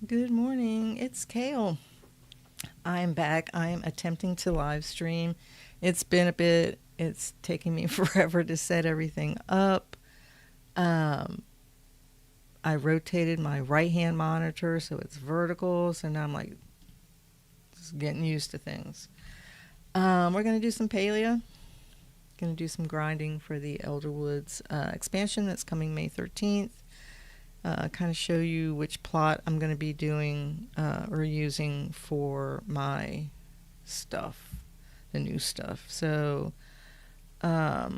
Good morning. It's Cail. I'm back. I am attempting to live stream. It's been a bit. It's taking me forever to set everything up. Um, I rotated my right hand monitor so it's vertical. So now I'm like just getting used to things. We're going to do some Palia. Going to do some grinding for the Elderwoods expansion that's coming May 13th. Kind of show you which plot I'm going to be doing or using for my stuff, the new stuff. So let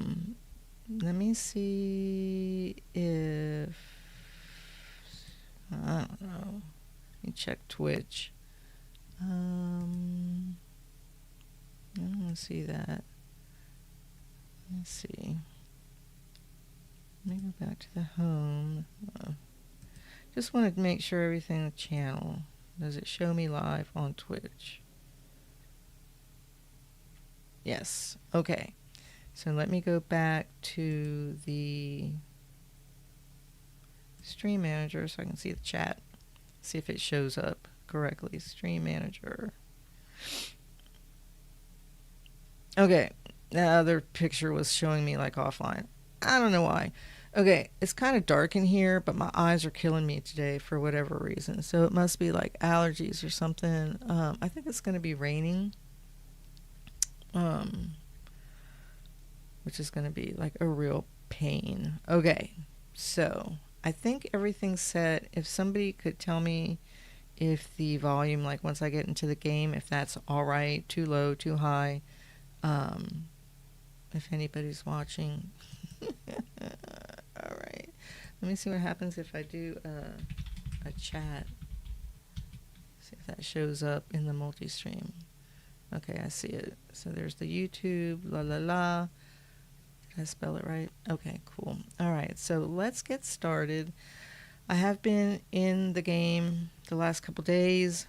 me see if, I don't know, let me check Twitch. I don't want to see that. Let me see. Let me go back to the home. Just want to make sure everything in the channel. Does it show me live on Twitch? Yes. Okay. So let me go back to the stream manager so I can see the chat. See if it shows up correctly. Stream manager. Okay. The other picture was showing me like offline. I don't know why. Okay, it's kind of dark in here, but my eyes are killing me today for whatever reason. So it must be like allergies or something. I think it's going to be raining, which is going to be like a real pain. Okay, so I think everything's set. If somebody could tell me if the volume, like once I get into the game, if that's all right, too low, too high, if anybody's watching. All right. Let me see what happens if I do a chat. See if that shows up in the multi-stream. Okay, I see it. So there's the YouTube, la la la. Did I spell it right? Okay, cool. All right, so let's get started. I have been in the game the last couple days.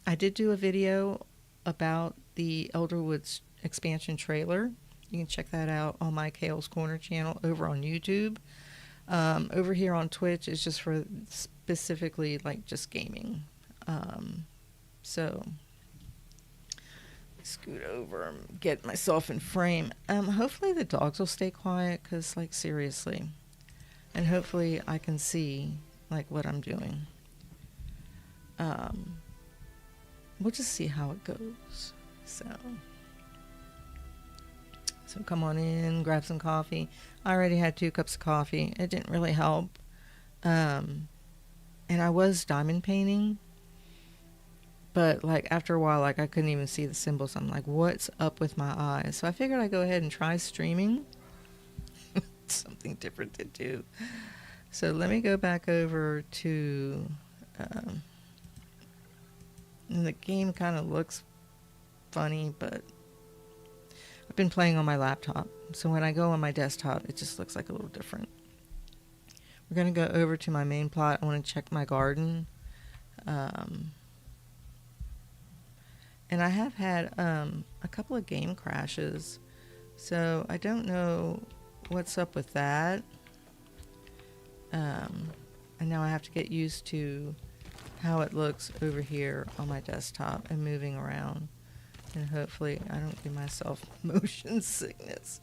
I did do a video about the Elderwoods expansion trailer. You can check that out on my Cail's Corner channel over on YouTube. Over here on Twitch is just for specifically like just gaming. So scoot over and get myself in frame. Hopefully the dogs will stay quiet because like seriously. And hopefully I can see like what I'm doing. We'll just see how it goes. So come on in, grab some coffee. I already had 2 cups of coffee. It didn't really help. And I was diamond painting. But like after a while, like I couldn't even see the symbols. I'm like, what's up with my eyes? So I figured I'd go ahead and try streaming. Something different to do. So let me go back over to... and the game kind of looks funny, but... I've been playing on my laptop, so when I go on my desktop, it just looks like a little different. We're going to go over to my main plot. I want to check my garden. And I have had a couple of game crashes, so I don't know what's up with that. And now I have to get used to how it looks over here on my desktop and moving around. And hopefully I don't give myself motion sickness.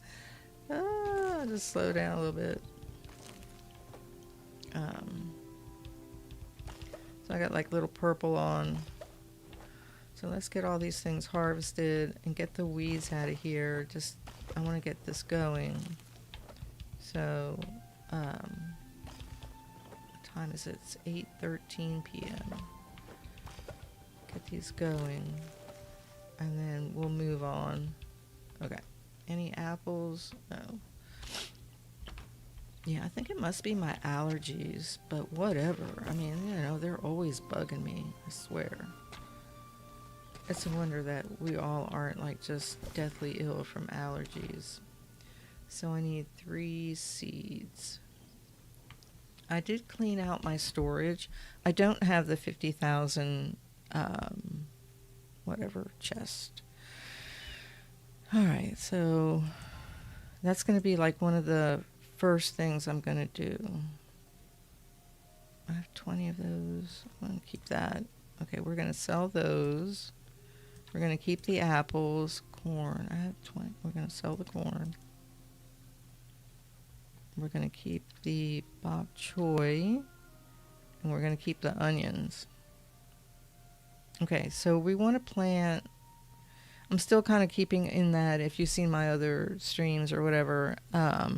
I'll just slow down a little bit. So I got like little purple on. So let's get all these things harvested and get the weeds out of here. I want to get this going. So, what time is it? It's 8:13 p.m. Get these going. And then we'll move on. Okay. Any apples? No. Yeah, I think it must be my allergies, but whatever. I mean, they're always bugging me, I swear. It's a wonder that we all aren't like just deathly ill from allergies. So I need 3 seeds. I did clean out my storage. I don't have the 50,000 whatever chest. All right, so that's going to be like one of the first things I'm going to do. I have 20 of those. I'm going to keep that. Okay, we're going to sell those. We're going to keep the apples. Corn. I have 20. We're going to sell the corn. We're going to keep the bok choy. And we're going to keep the onions. Okay, so we want to plant... I'm still kind of keeping in that, if you've seen my other streams or whatever, I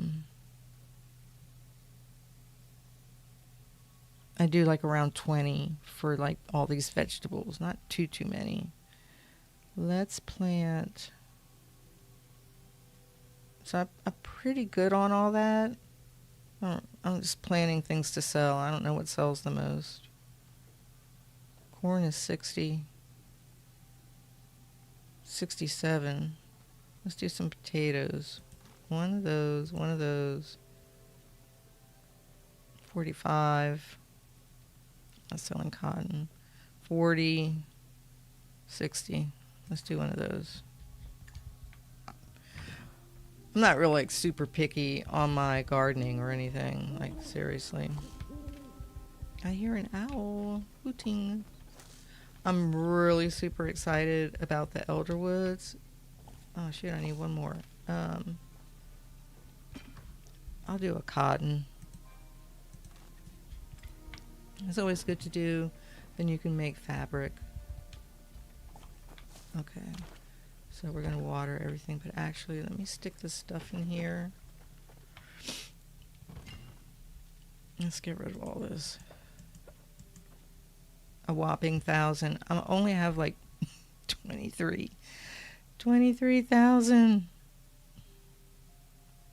do like around 20 for like all these vegetables, not too many. Let's plant... So I'm pretty good on all that. I'm just planting things to sell. I don't know what sells the most. Corn is 60. 67. Let's do some potatoes. One of those. 45. That's selling cotton. 40. 60. Let's do one of those. I'm not really like super picky on my gardening or anything. Like seriously. I hear an owl hooting. I'm really super excited about the Elderwoods. Oh shoot, I need one more. I'll do a cotton. It's always good to do. Then you can make fabric. Okay. So we're going to water everything, but actually let me stick this stuff in here. Let's get rid of all this. A whopping 1,000. I only have like 23,000.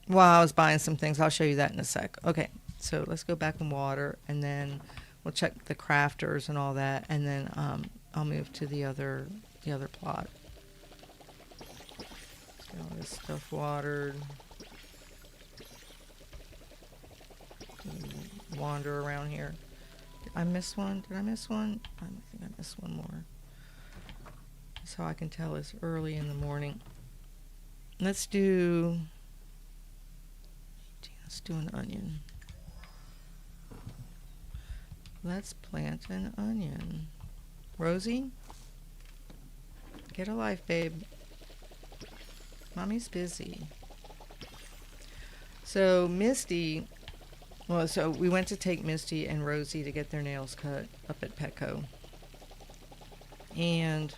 Well, I was buying some things. I'll show you that in a sec. Okay, so let's go back and water, and then we'll check the crafters and all that, and then I'll move to the other plot. Let's get all this stuff watered. Wander around here. Did I miss one? I think I missed one more. That's how I can tell it's early in the morning. Let's do an onion. Let's plant an onion. Rosie, get a life, babe. Mommy's busy. So Misty... Well, so we went to take Misty and Rosie to get their nails cut up at Petco. And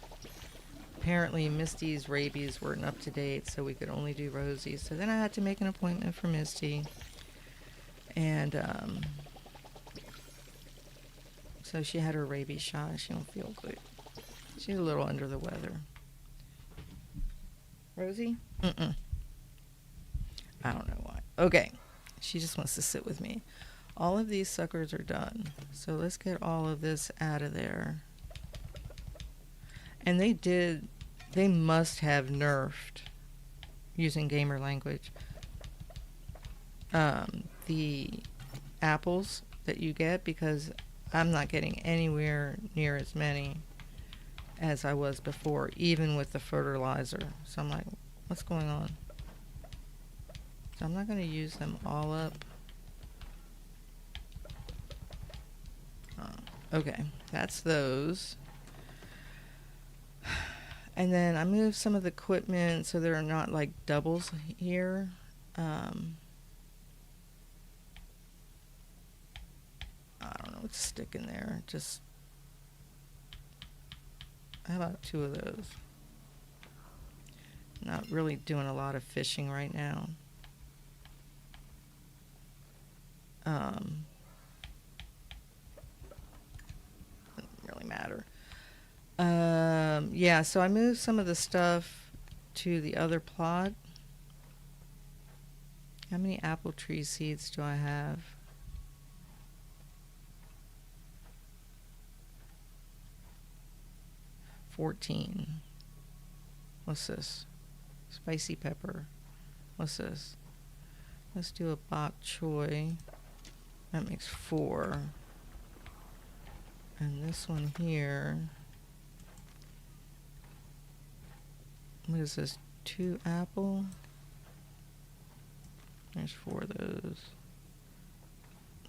apparently Misty's rabies weren't up to date, so we could only do Rosie. So then I had to make an appointment for Misty. And so she had her rabies shot. She don't feel good. She's a little under the weather. Rosie? I don't know why. Okay. She just wants to sit with me. All of these suckers are done. So let's get all of this out of there. And they must have nerfed, using gamer language, the apples that you get, because I'm not getting anywhere near as many as I was before, even with the fertilizer. So I'm like, what's going on? So I'm not going to use them all up. Okay, that's those. And then I moved some of the equipment so there are not like doubles here. I don't know what to stick in there. Just, how about 2 of those? Not really doing a lot of fishing right now. Doesn't really matter. Yeah, so I moved some of the stuff to the other plot. How many apple tree seeds do I have? 14. What's this? Spicy pepper. What's this? Let's do a bok choy. That makes 4. And this one here. What is this? 2 apple? There's 4 of those.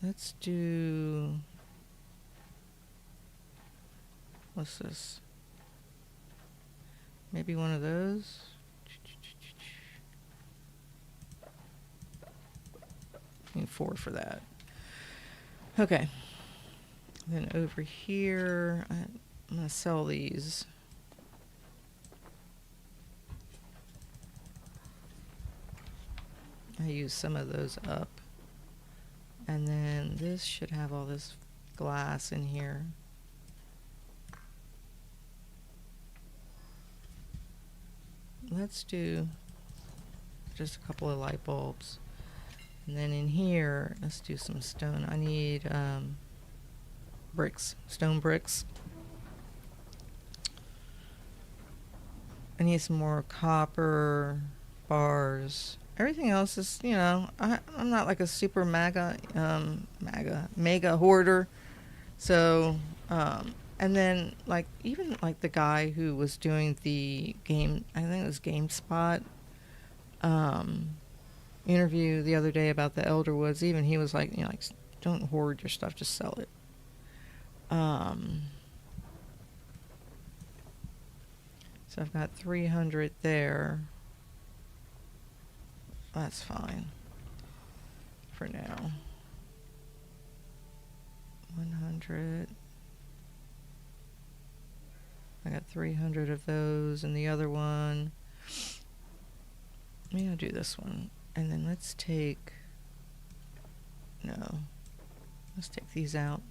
Let's do What's this? Maybe one of those? I need 4 for that. Okay. Then over here, I'm going to sell these. I use some of those up. And then this should have all this glass in here. Let's do just a couple of light bulbs. And then in here, let's do some stone. I need bricks, stone bricks. I need some more copper bars. Everything else is, you know, I'm not like a super mega hoarder. So, and then like even like the guy who was doing the game, I think it was GameSpot, interview the other day about the Elderwoods. Even he was like, you know, like don't hoard your stuff, just sell it. So I've got 300 there. That's fine for now. 100. I got 300 of those, and the other one, maybe I'll do this one. And then let's take, no, let's take these out.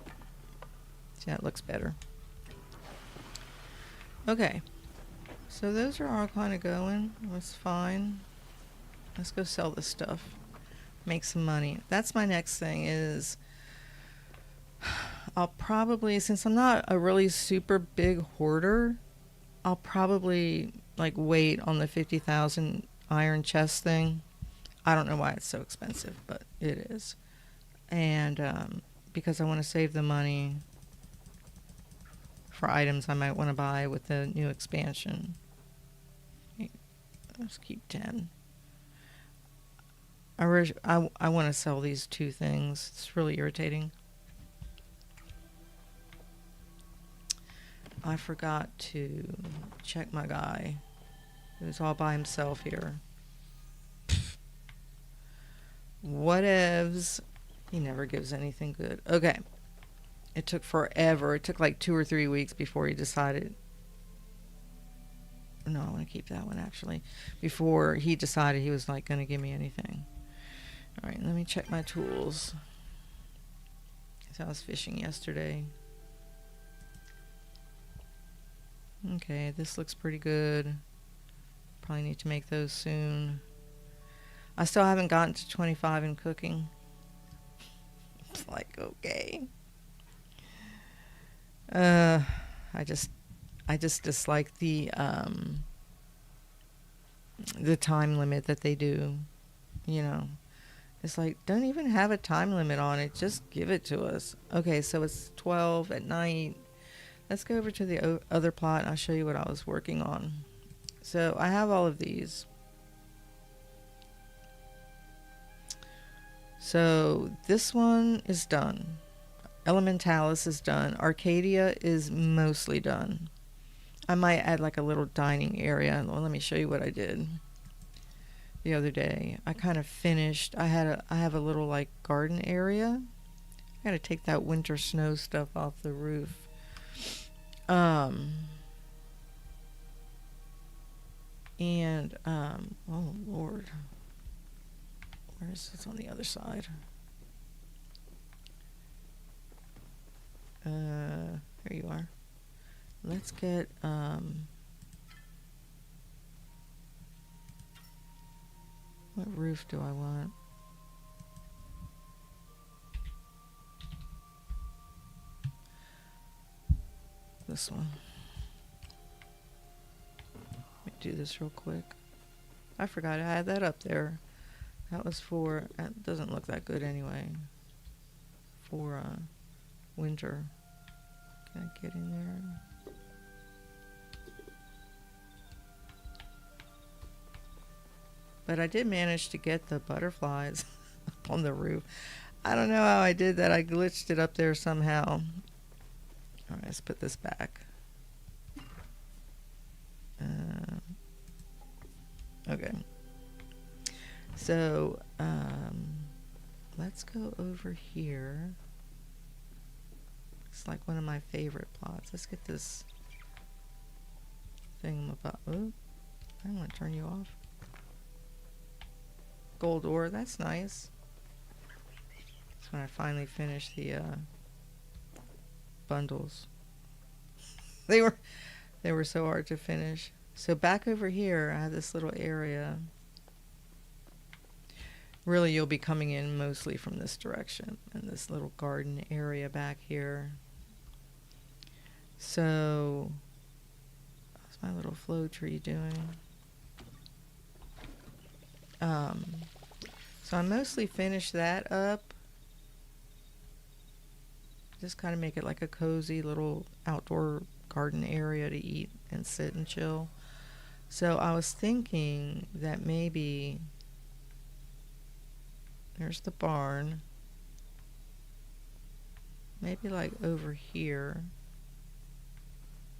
See, that looks better. Okay, so those are all kind of going. That's fine. Let's go sell this stuff, make some money. That's my next thing is I'll probably, since I'm not a really super big hoarder, I'll probably like wait on the 50,000 iron chest thing. I don't know why it's so expensive, but it is. And because I want to save the money for items I might want to buy with the new expansion. Let's keep 10. I want to sell these 2 things. It's really irritating. I forgot to check my guy. He was all by himself here. Whatevs. He never gives anything good. Okay. It took forever. It took like 2 or 3 weeks before he decided. No, I want to keep that one actually. Before he decided he was like going to give me anything. All right, let me check my tools. So I was fishing yesterday. Okay, this looks pretty good. Probably need to make those soon. I still haven't gotten to 25 in cooking. It's like, okay. I just dislike the time limit that they do. You know, it's like, don't even have a time limit on it. Just give it to us. Okay, so it's 12 at night. Let's go over to the other plot and I'll show you what I was working on. So I have all of these. So this one is done. Elementalis is done. Arcadia is mostly done. I might add like a little dining area. Well, let me show you what I did the other day. I kind of finished. I have a little like garden area. I got to take that winter snow stuff off the roof. Oh Lord, where is this on the other side? Here you are. Let's get what roof do I want? This one. Let me do this real quick. I forgot I had that up there. That was for, that doesn't look that good anyway. For winter. Can I get in there? But I did manage to get the butterflies up on the roof. I don't know how I did that. I glitched it up there somehow. All right, let's put this back. Okay. So, let's go over here. It's like one of my favorite plots. Let's get this thing about. Oh, I want to turn you off. Gold ore, that's nice. That's when I finally finish the bundles. They were so hard to finish. So back over here, I have this little area. Really, you'll be coming in mostly from this direction, and this little garden area back here. So, how's my little flow tree doing? So I mostly finished that up. Just kind of make it like a cozy little outdoor garden area to eat and sit and chill. So I was thinking that maybe there's the barn. Maybe like over here,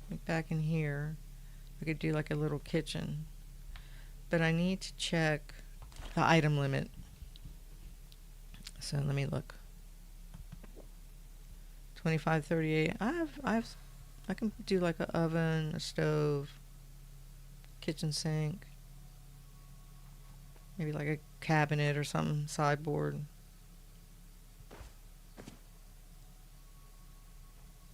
like back in here, I could do like a little kitchen. But I need to check the item limit. So let me look. 2538. I can do like an oven, a stove, kitchen sink, maybe like a cabinet or something, sideboard.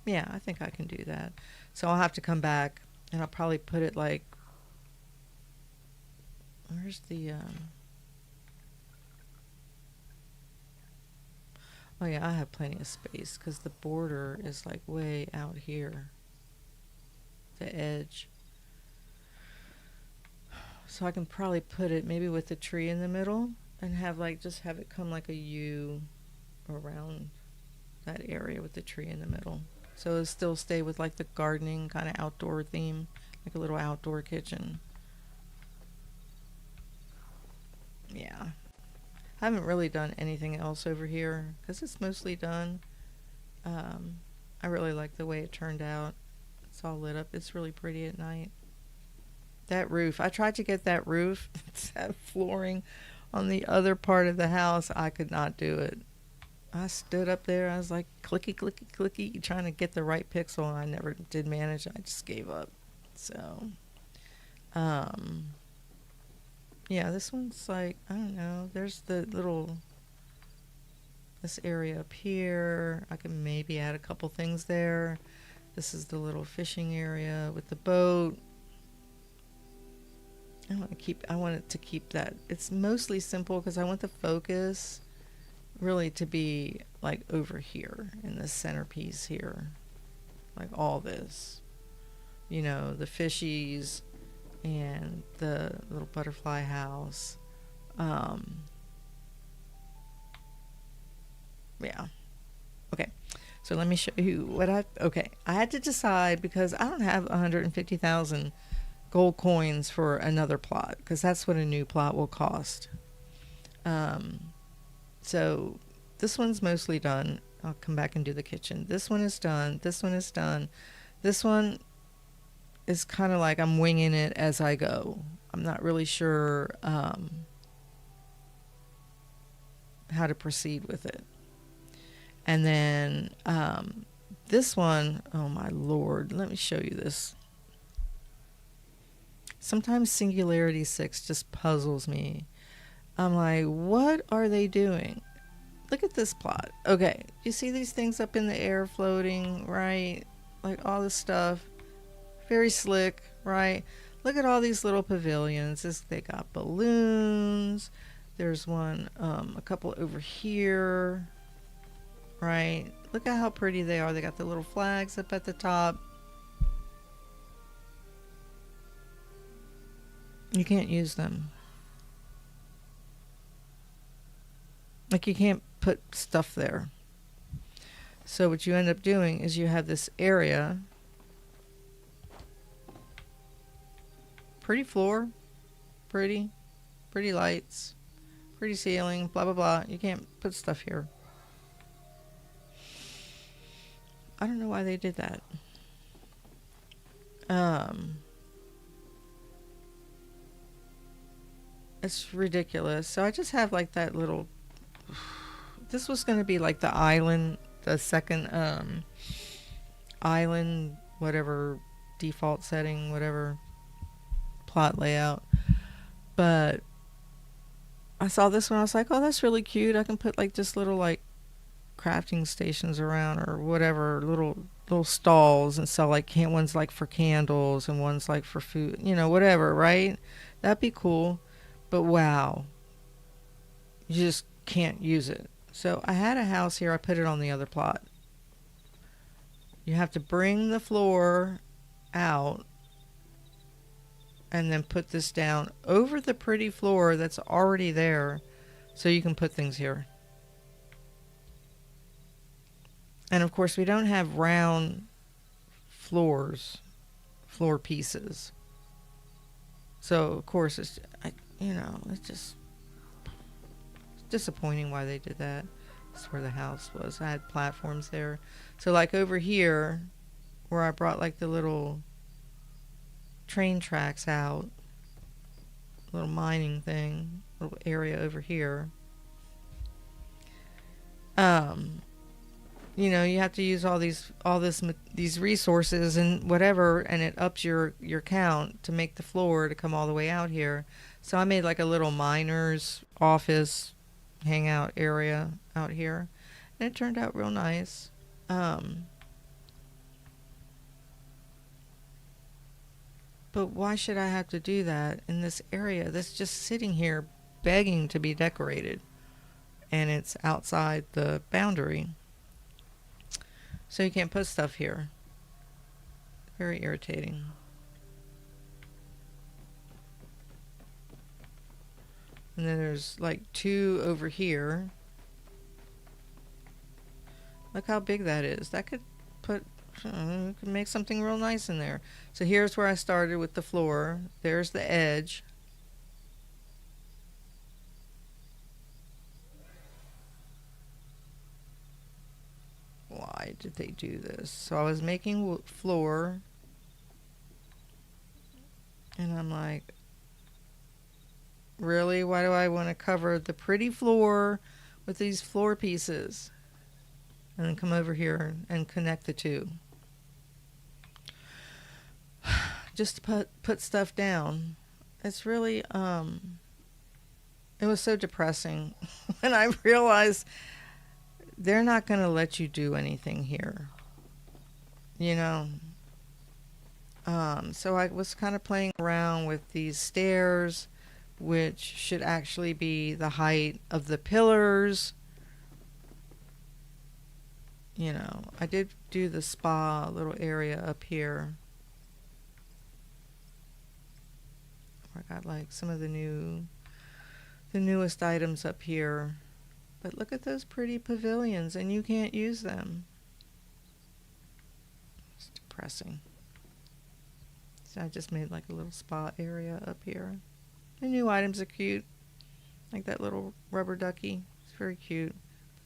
Yeah, I think I can do that. So I'll have to come back and I'll probably put it like, where's the, oh yeah, I have plenty of space because the border is like way out here, the edge. So I can probably put it maybe with the tree in the middle and have like, just have it come like a U around that area with the tree in the middle. So it'll still stay with like the gardening kind of outdoor theme, like a little outdoor kitchen. Yeah. I haven't really done anything else over here because it's mostly done. I really like the way it turned out. It's all lit up. It's really pretty at night. That roof, I tried to get that roof, that flooring on the other part of the house. I could not do it. I stood up there. I was like clicky, clicky, clicky, trying to get the right pixel. And I never did manage. I just gave up. So, yeah, this one's like, I don't know. There's the little, this area up here. I can maybe add a couple things there. This is the little fishing area with the boat. I want it to keep that. It's mostly simple because I want the focus really to be like over here in the centerpiece here. Like all this. You know, the fishies and the little butterfly house. Yeah. Okay. So let me show you what okay. I had to decide because I don't have 150,000 gold coins for another plot because that's what a new plot will cost. So this one's mostly done. I'll come back and do the kitchen. This one is done. This one is done. This one is kind of like I'm winging it as I go. I'm not really sure how to proceed with it. And then this one, oh my lord, let me show you this. Sometimes Singularity 6 just puzzles me. I'm like, what are they doing? Look at this plot. Okay, you see these things up in the air floating, right? Like all this stuff. Very slick, right? Look at all these little pavilions. They got balloons. There's one, a couple over here, right? Look at how pretty they are. They got the little flags up at the top. You can't use them. Like you can't put stuff there. So what you end up doing is you have this area. Pretty floor. Pretty lights. Pretty ceiling. Blah, blah, blah. You can't put stuff here. I don't know why they did that. It's ridiculous. So I just have like that little. This was going to be like the island, the second island, whatever default setting, whatever plot layout. But I saw this one. I was like, oh, that's really cute. I can put like just little like crafting stations around or whatever, little stalls, and sell like one's like for candles and one's like for food, whatever, right? That'd be cool. But wow, you just can't use it. So I had a house here. I put it on the other plot. You have to bring the floor out and then put this down over the pretty floor that's already there so you can put things here. And of course, we don't have round floor pieces. So of course, it's just disappointing why they did that. That's where the house was. I had platforms there. So like over here, where I brought like the little train tracks out, little mining thing, little area over here. You have to use these resources and whatever, and it ups your count to make the floor to come all the way out here. So I made like a little miner's office hangout area out here, and it turned out real nice. But why should I have to do that in this area that's just sitting here begging to be decorated, and it's outside the boundary? So you can't put stuff here. Very irritating. And then there's like 2 over here. Look how big that is. That could could make something real nice in there. So here's where I started with the floor. There's the edge. Why did they do this? So I was making floor, and I'm like, really? Why do I want to cover the pretty floor with these floor pieces? And then come over here and connect the two. Just to put stuff down. It's really, it was so depressing when I realized they're not going to let you do anything here. So I was kind of playing around with these stairs, which should actually be the height of the pillars. I did do the spa little area up here. I got like some of the newest items up here. But look at those pretty pavilions, and you can't use them. It's depressing. So I just made like a little spa area up here. The new items are cute. Like that little rubber ducky. It's very cute.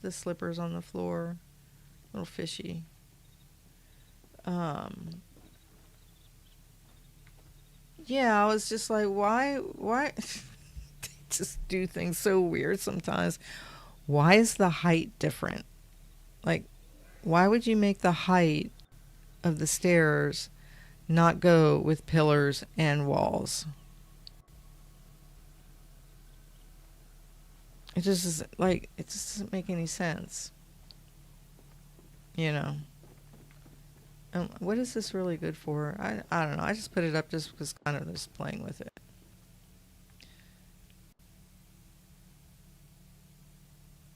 The slippers on the floor. Little fishy. Yeah, I was just like, why they just do things so weird sometimes. Why is the height different? Like, why would you make the height of the stairs not go with pillars and walls? It just is like, it just doesn't make any sense. What is this really good for? I don't know. I just put it up just because kind of just playing with it.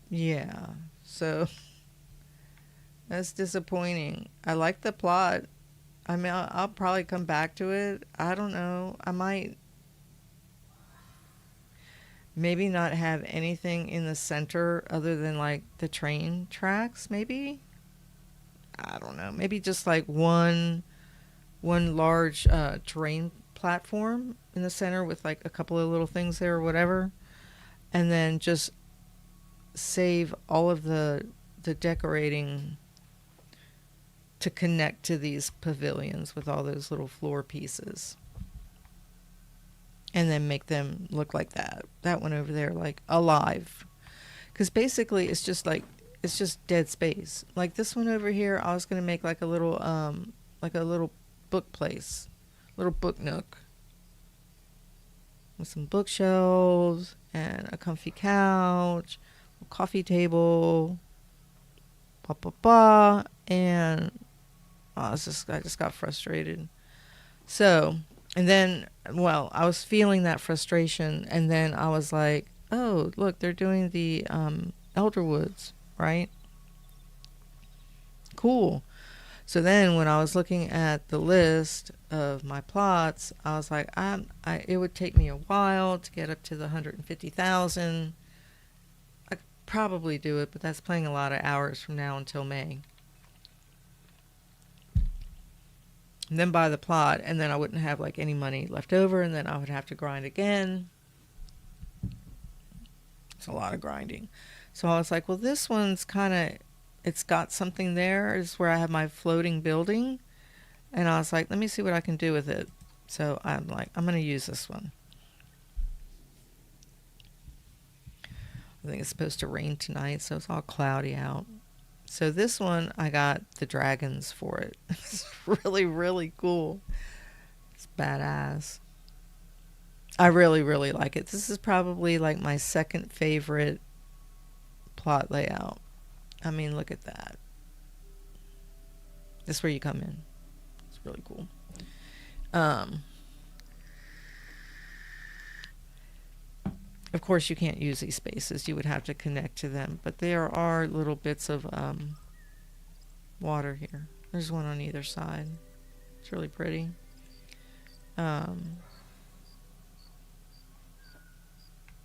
Yeah. So that's disappointing. I like the plot. I mean, I'll probably come back to it. I don't know. I might maybe not have anything in the center other than like the train tracks, maybe. I don't know. Maybe just like one large terrain platform in the center with like a couple of little things there or whatever, and then just save all of the decorating to connect to these pavilions with all those little floor pieces. and then make them look like that. That one over there, like alive. Because basically it's just like, it's just dead space. Like this one over here, I was going to make like a little book place, little book nook with some bookshelves and a comfy couch, a coffee table, blah, blah, blah. And I just got frustrated. So, and then, well, I was feeling that frustration, and then I was like, oh, look, they're doing the Elderwoods, right? Cool. So then when I was looking at the list of my plots, I was like, it would take me a while to get up to the 150,000. I could probably do it, but that's playing a lot of hours from now until May. And then buy the plot, and then I wouldn't have like any money left over, and then I would have to grind again. It's a lot of grinding. So I was like, well, this one's kind of, it's got something there. It's where I have my floating building. And I was like, let me see what I can do with it. So I'm like, I'm going to use this one. I think it's supposed to rain tonight, so it's all cloudy out. So this one, I got the dragons for it. It's really, really cool. It's badass. I really, really like it. This is probably like my second favorite plot layout. I mean, look at that. This is where you come in. It's really cool. Of course, you can't use these spaces. You would have to connect to them. But there are little bits of water here. There's one on either side. It's really pretty.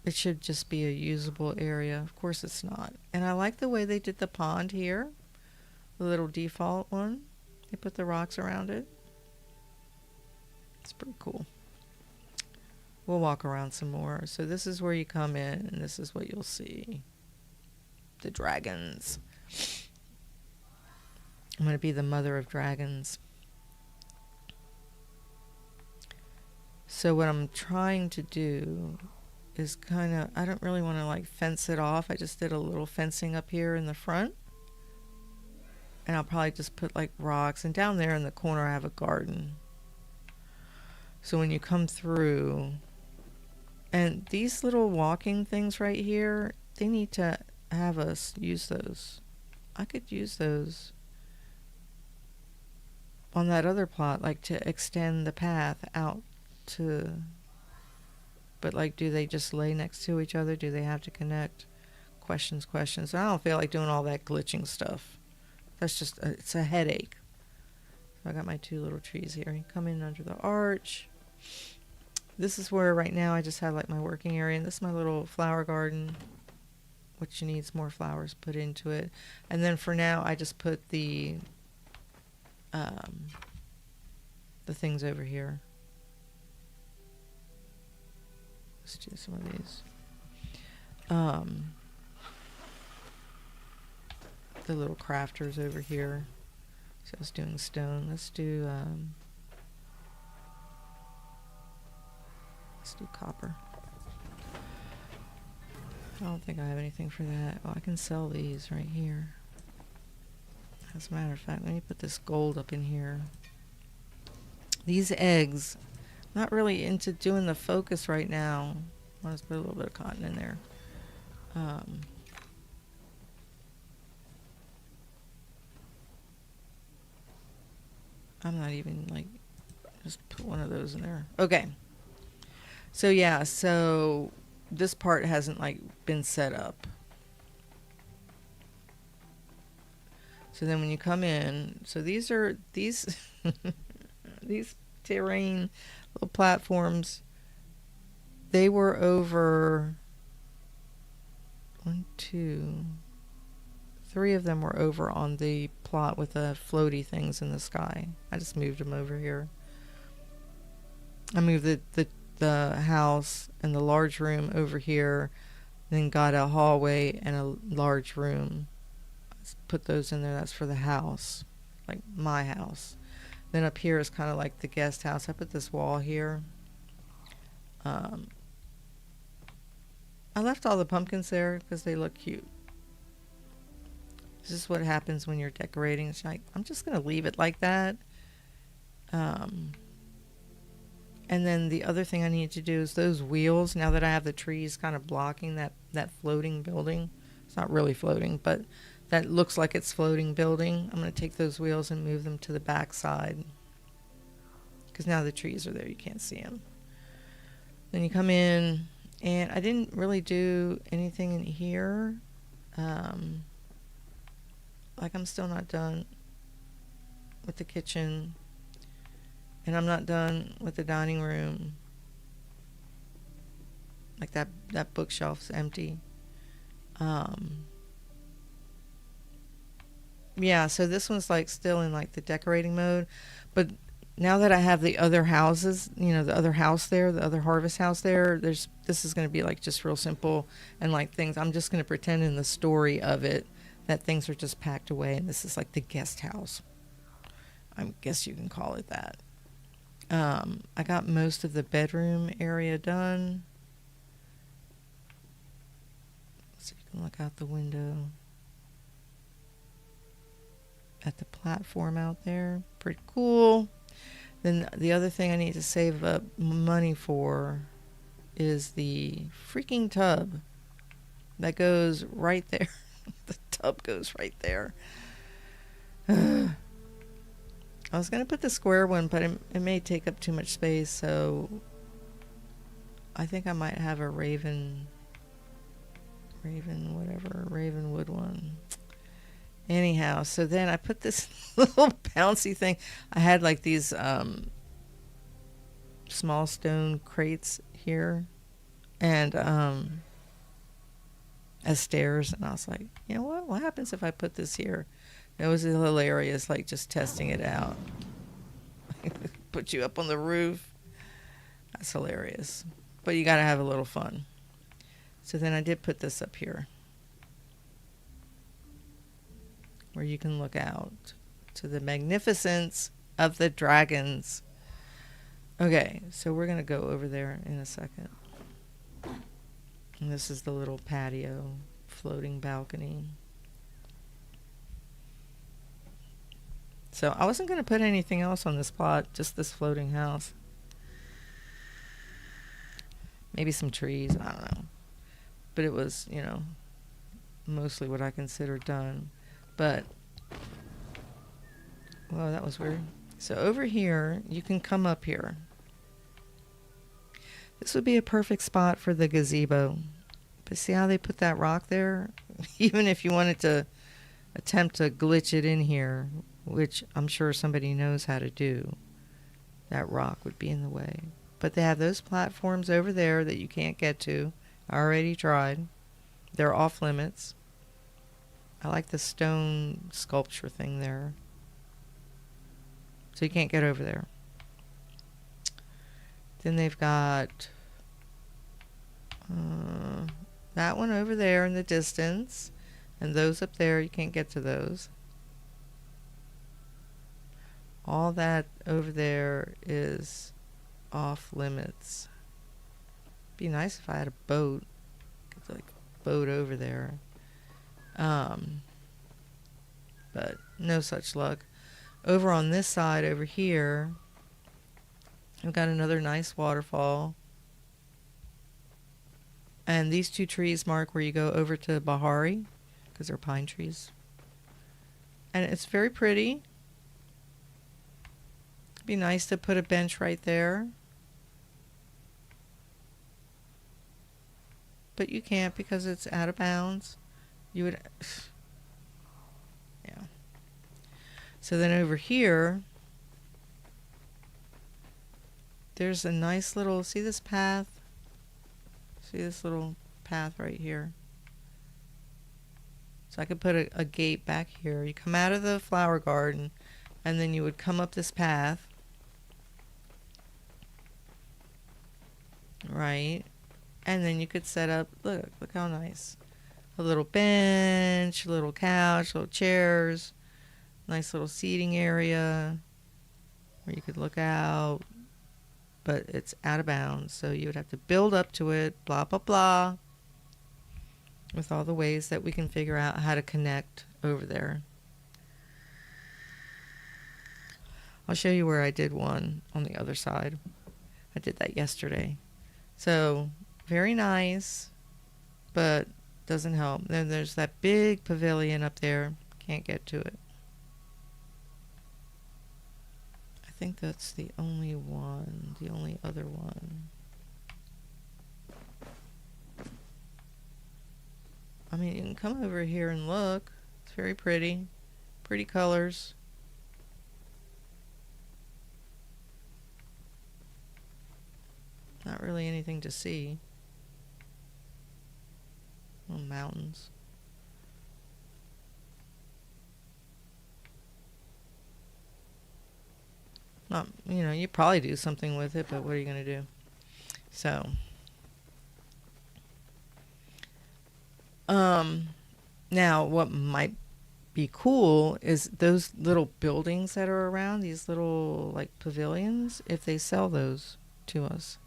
It should just be a usable area. Of course it's not. And I like the way they did the pond here. The little default one. They put the rocks around it. It's pretty cool. We'll walk around some more. So this is where you come in, and this is what you'll see. The dragons. I'm going to be the mother of dragons. So what I'm trying to do is kind of, I don't really want to like fence it off. I just did a little fencing up here in the front. And I'll probably just put like rocks. And down there in the corner I have a garden. So when you come through, and these little walking things right here, they need to have us use those. I could use those on that other plot, like to extend the path out to, but like, do they just lay next to each other? Do they have to connect? Questions. I don't feel like doing all that glitching stuff. That's just, it's a headache. So I got my two little trees here. You come in under the arch. This is where right now I just have like my working area, and this is my little flower garden, which needs more flowers put into it. And then for now I just put the things over here. Let's do some of these. The little crafters over here. So I was doing stone. Let's do copper. I don't think I have anything for that. Oh, I can sell these right here. As a matter of fact, let me put this gold up in here. These eggs, not really into doing the focus right now. I'll just put a little bit of cotton in there. I'm not even like, just put one of those in there. Okay. So yeah, so this part hasn't like been set up. So then when you come in, so these are these these terrain little platforms, they were over 1, 2, 3 of them were over on the plot with the floaty things in the sky. I just moved them over here. I moved the house and the large room over here, then got a hallway and a large room. Let's put those in there. That's for the house, like my house. Then up here is kind of like the guest house. I put this wall here. Um, I left all the pumpkins there because they look cute. This is what happens when you're decorating. It's like, I'm just going to leave it like that. Um, and then the other thing I need to do is those wheels, now that I have the trees kind of blocking that floating building. It's not really floating, but that looks like it's floating building. I'm going to take those wheels and move them to the back side. Because now the trees are there, you can't see them. Then you come in, and I didn't really do anything in here. Like, I'm still not done with the kitchen, and I'm not done with the dining room. Like, that bookshelf's empty. Yeah, so this one's like still in like the decorating mode, but now that I have the other houses, you know, the other house there, the other harvest house there, this is going to be like just real simple, and like things, I'm just going to pretend in the story of it that things are just packed away, and this is like the guest house. I guess you can call it that. I got most of the bedroom area done. So you can look out the window at the platform out there. Pretty cool. Then the other thing I need to save up money for is the freaking tub that goes right there. The tub goes right there. I was going to put the square one, but it may take up too much space, so I think I might have a Ravenwood one. Anyhow, so then I put this little bouncy thing. I had like these small stone crates here, and as stairs, and I was like, you know what happens if I put this here? It was hilarious, like just testing it out. Put you up on the roof. That's hilarious. But you got to have a little fun. So then I did put this up here, where you can look out to the magnificence of the dragons. Okay, so we're going to go over there in a second. And this is the little patio, floating balcony. So I wasn't going to put anything else on this plot, just this floating house. Maybe some trees, I don't know. But it was, you know, mostly what I consider done. But, whoa, that was weird. So over here, you can come up here. This would be a perfect spot for the gazebo. But see how they put that rock there? Even if you wanted to attempt to glitch it in here, which I'm sure somebody knows how to do, that rock would be in the way. But they have those platforms over there that you can't get to. I already tried. They're off limits. I like the stone sculpture thing there. So you can't get over there. Then they've got that one over there in the distance. And those up there, you can't get to those. All that over there is off limits. Be nice if I had a boat. Get like a boat over there. But no such luck. Over on this side over here, I've got another nice waterfall. And these two trees mark where you go over to Bahari, because they're pine trees. And it's very pretty. It'd be nice to put a bench right there. But you can't because it's out of bounds. You would... Yeah. So then over here, there's a nice little... See this path? See this little path right here? So I could put a gate back here. You come out of the flower garden, and then you would come up this path. Right? And then you could set up, look how nice. A little bench, a little couch, little chairs, nice little seating area where you could look out. but it's out of bounds. So you would have to build up to it, blah, blah, blah, with all the ways that we can figure out how to connect over there. I'll show you where I did one on the other side. I did that yesterday. So very nice, but doesn't help. Then there's that big pavilion up there. Can't get to it. I think that's the only one, the only other one. I mean, you can come over here and look. It's very pretty. Pretty colors. Not really anything to see. Little mountains. Not, you know, you probably do something with it, but what are you going to do? So, now what might be cool is those little buildings that are around, these little like pavilions, if they sell those to us.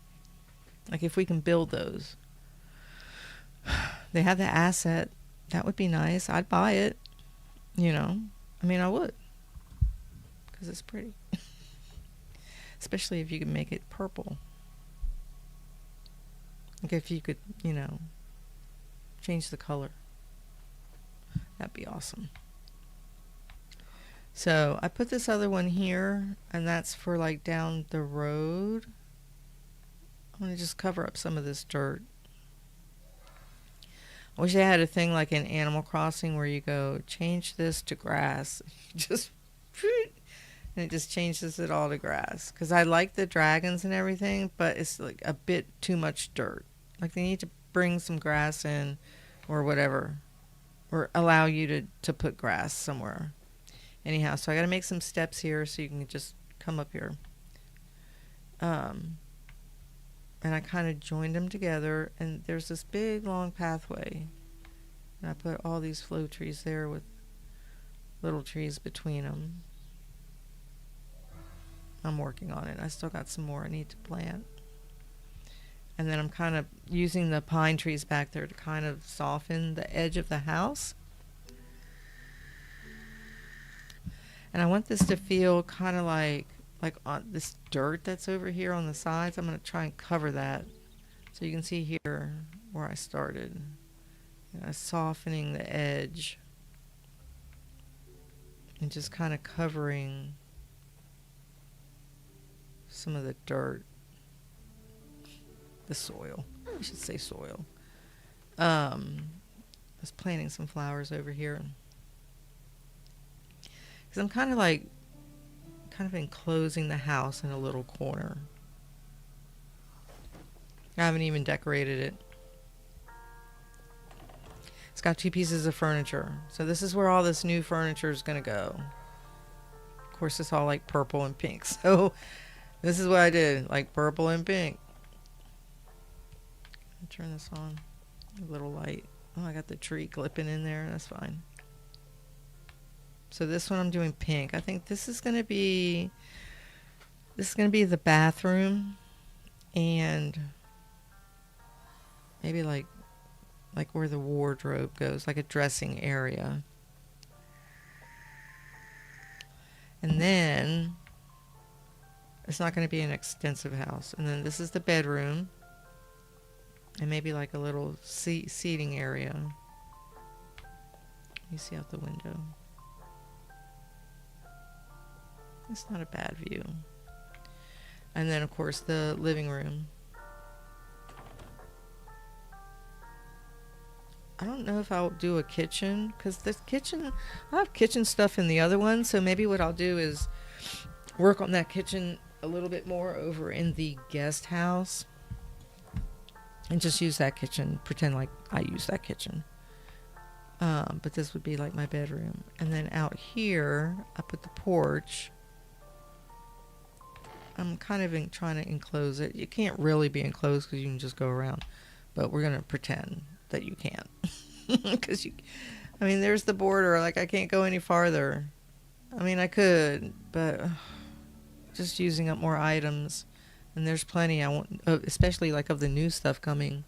Like if we can build those. They have the asset. That would be nice. I'd buy it. You know, I mean, I would. Because it's pretty. Especially if you can make it purple. Like if you could, you know, change the color. That'd be awesome. So I put this other one here, and that's for like down the road. I'm going to just cover up some of this dirt. I wish I had a thing like in Animal Crossing where you go, change this to grass. Just, and it just changes it all to grass. Because I like the dragons and everything, but it's like a bit too much dirt. Like they need to bring some grass in or whatever. Or allow you to put grass somewhere. Anyhow, so I got to make some steps here so you can just come up here. And I kind of joined them together, and there's this big long pathway, and I put all these flow trees there with little trees between them. I'm working on it. I still got some more I need to plant. And then I'm kind of using the pine trees back there to kind of soften the edge of the house. And I want this to feel kind of like on this dirt that's over here on the sides. I'm going to try and cover that. So you can see here where I started. Softening the edge. And just kind of covering some of the dirt. The soil. I should say soil. I was planting some flowers over here. Because I'm kind of enclosing the house in a little corner. I haven't even decorated it. It's got 2 pieces of furniture. So this is where all this new furniture is going to go. Of course, it's all like purple and pink. So this is what I did, like purple and pink. Turn this on. A little light. Oh, I got the tree clipping in there. That's fine. So this one I'm doing pink. I think this is going to be the bathroom, and maybe like where the wardrobe goes, like a dressing area. And then it's not going to be an extensive house. And then this is the bedroom, and maybe like a little seating area. You see out the window. It's not a bad view. And then, of course, the living room. I don't know if I'll do a kitchen, because this kitchen, I have kitchen stuff in the other one, so maybe what I'll do is work on that kitchen a little bit more over in the guest house. And just use that kitchen, pretend like I use that kitchen. But this would be like my bedroom. And then out here, I put the porch. I'm kind of trying to enclose it. You can't really be enclosed because you can just go around. But we're going to pretend that you can't. Because I mean, there's the border. Like, I can't go any farther. I mean, I could, but just using up more items. And there's plenty I want, especially like of the new stuff coming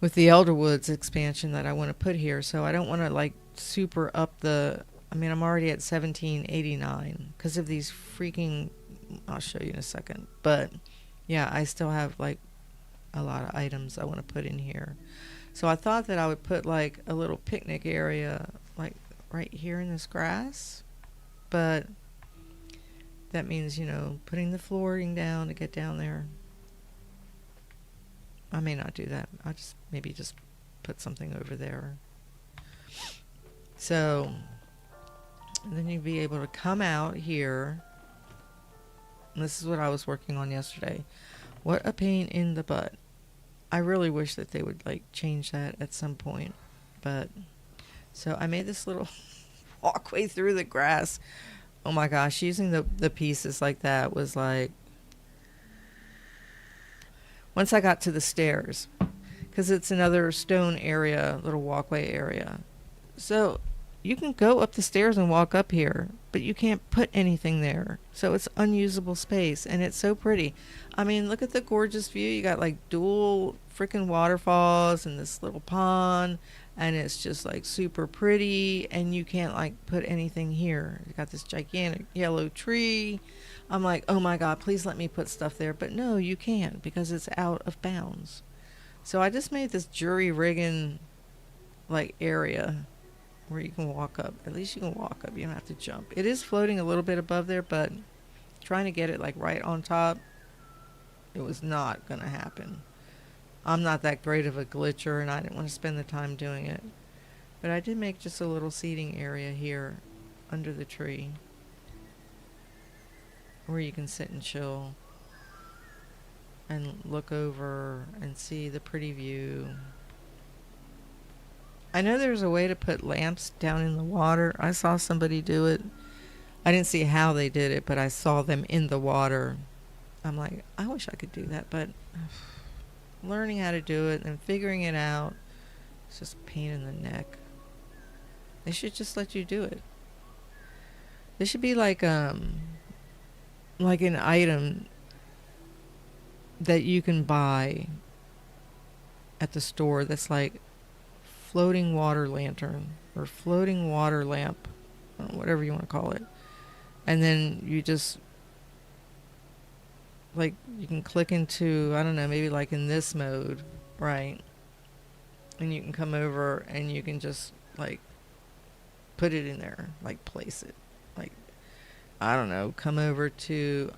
with the Elderwoods expansion that I want to put here. So I don't want to like super up the. I mean, I'm already at 1789 because of these freaking. I'll show you in a second. But yeah, I still have like a lot of items I want to put in here. So I thought that I would put like a little picnic area like right here in this grass. But that means, putting the flooring down to get down there. I may not do that. I'll just maybe just put something over there. So then you'd be able to come out here. And this is what I was working on yesterday. What a pain in the butt. I really wish that they would like change that at some point. But so I made this little walkway through the grass. Oh my gosh, using the pieces like that was like, once I got to the stairs, because it's another stone area, little walkway area. So you can go up the stairs and walk up here, but you can't put anything there. So it's unusable space, and it's so pretty. I mean, look at the gorgeous view. You got like dual freaking waterfalls and this little pond, and it's just like super pretty, and you can't like put anything here. You got this gigantic yellow tree. I'm like, oh my God, please let me put stuff there. But no, you can't because it's out of bounds. So I just made this jury rigging like area where you can walk up. At least you can walk up. You don't have to jump. It is floating a little bit above there, but trying to get it like right on top, it was not going to happen. I'm not that great of a glitcher, and I didn't want to spend the time doing it. But I did make just a little seating area here under the tree where you can sit and chill and look over and see the pretty view. I know there's a way to put lamps down in the water. I saw somebody do it. I didn't see how they did it, but I saw them in the water. I'm like, I wish I could do that, but learning how to do it and figuring it out, it's just a pain in the neck. They should just let you do it. This should be like an item that you can buy at the store that's like floating water lantern or floating water lamp, whatever you want to call it. And then you just like you can click into, I don't know, maybe like in this mode, right? And you can come over and you can just like put it in there, like place it. Like, I don't know, come over to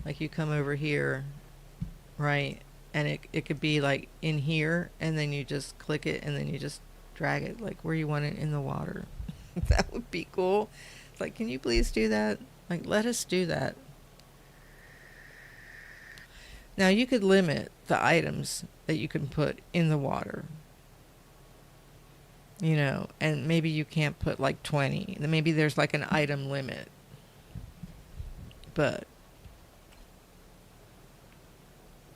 like you come over here, right? And it could be like in here, and then you just click it, and then you just drag it like where you want it in the water. That would be cool. It's like, can you please do that? Like, let us do that. Now, you could limit the items that you can put in the water. And maybe you can't put like 20. Maybe there's like an item limit. But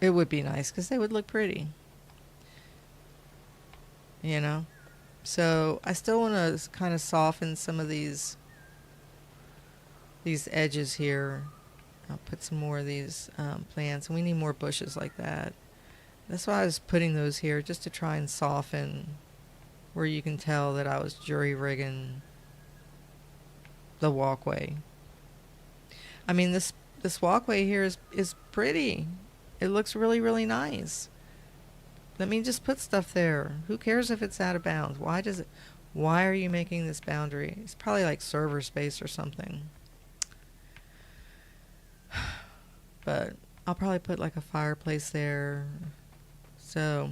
it would be nice because they would look pretty. So I still want to kind of soften some of these edges here. I'll put some more of these plants, and we need more bushes like that. That's why I was putting those here, just to try and soften where you can tell that I was jury rigging the walkway. I mean, this walkway here is pretty. It looks really, really nice. Let me just put stuff there. Who cares if it's out of bounds? Why are you making this boundary? It's probably like server space or something. But I'll probably put like a fireplace there. So,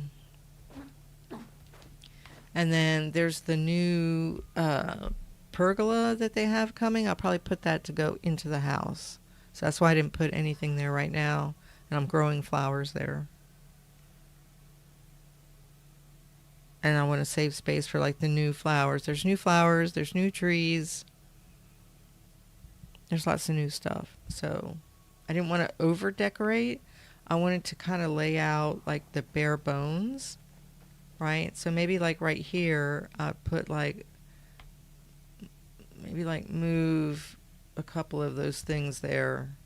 and then there's the new pergola that they have coming. I'll probably put that to go into the house. So that's why I didn't put anything there right now. And I'm growing flowers there. And I want to save space for like the new flowers. There's new flowers. There's new trees. There's lots of new stuff. So I didn't want to over decorate. I wanted to kind of lay out like the bare bones. Right? So maybe like right here, I put like, maybe like move a couple of those things there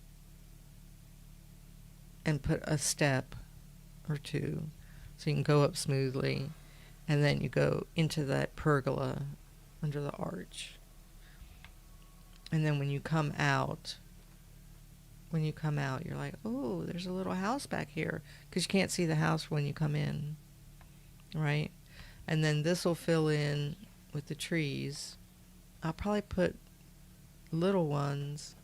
and put a step or two so you can go up smoothly, and then you go into that pergola under the arch. And then when you come out, you're like, oh, there's a little house back here, because you can't see the house when you come in, right? And then this will fill in with the trees. I'll probably put little ones,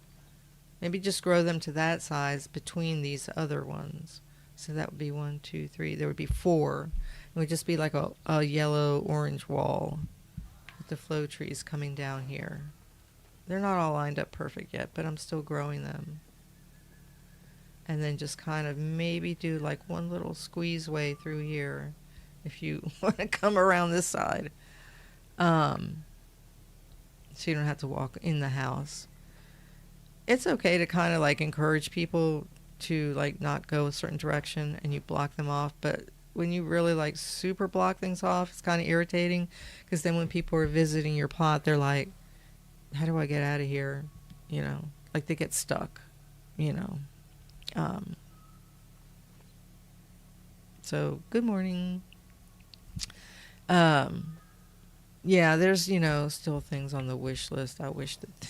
maybe just grow them to that size between these other ones. So that would be 1, 2, 3. There would be 4. It would just be like a yellow-orange wall with the flow trees coming down here. They're not all lined up perfect yet, but I'm still growing them. And then just kind of maybe do like one little squeeze way through here if you want to come around this side. So you don't have to walk in the house. It's okay to kind of like encourage people to like not go a certain direction and you block them off, but when you really like super block things off, it's kind of irritating, because then when people are visiting your plot, they're like, how do I get out of here? You know, like they get stuck, you know. So good morning. Yeah, there's, you know, still things on the wish list. I wish that they,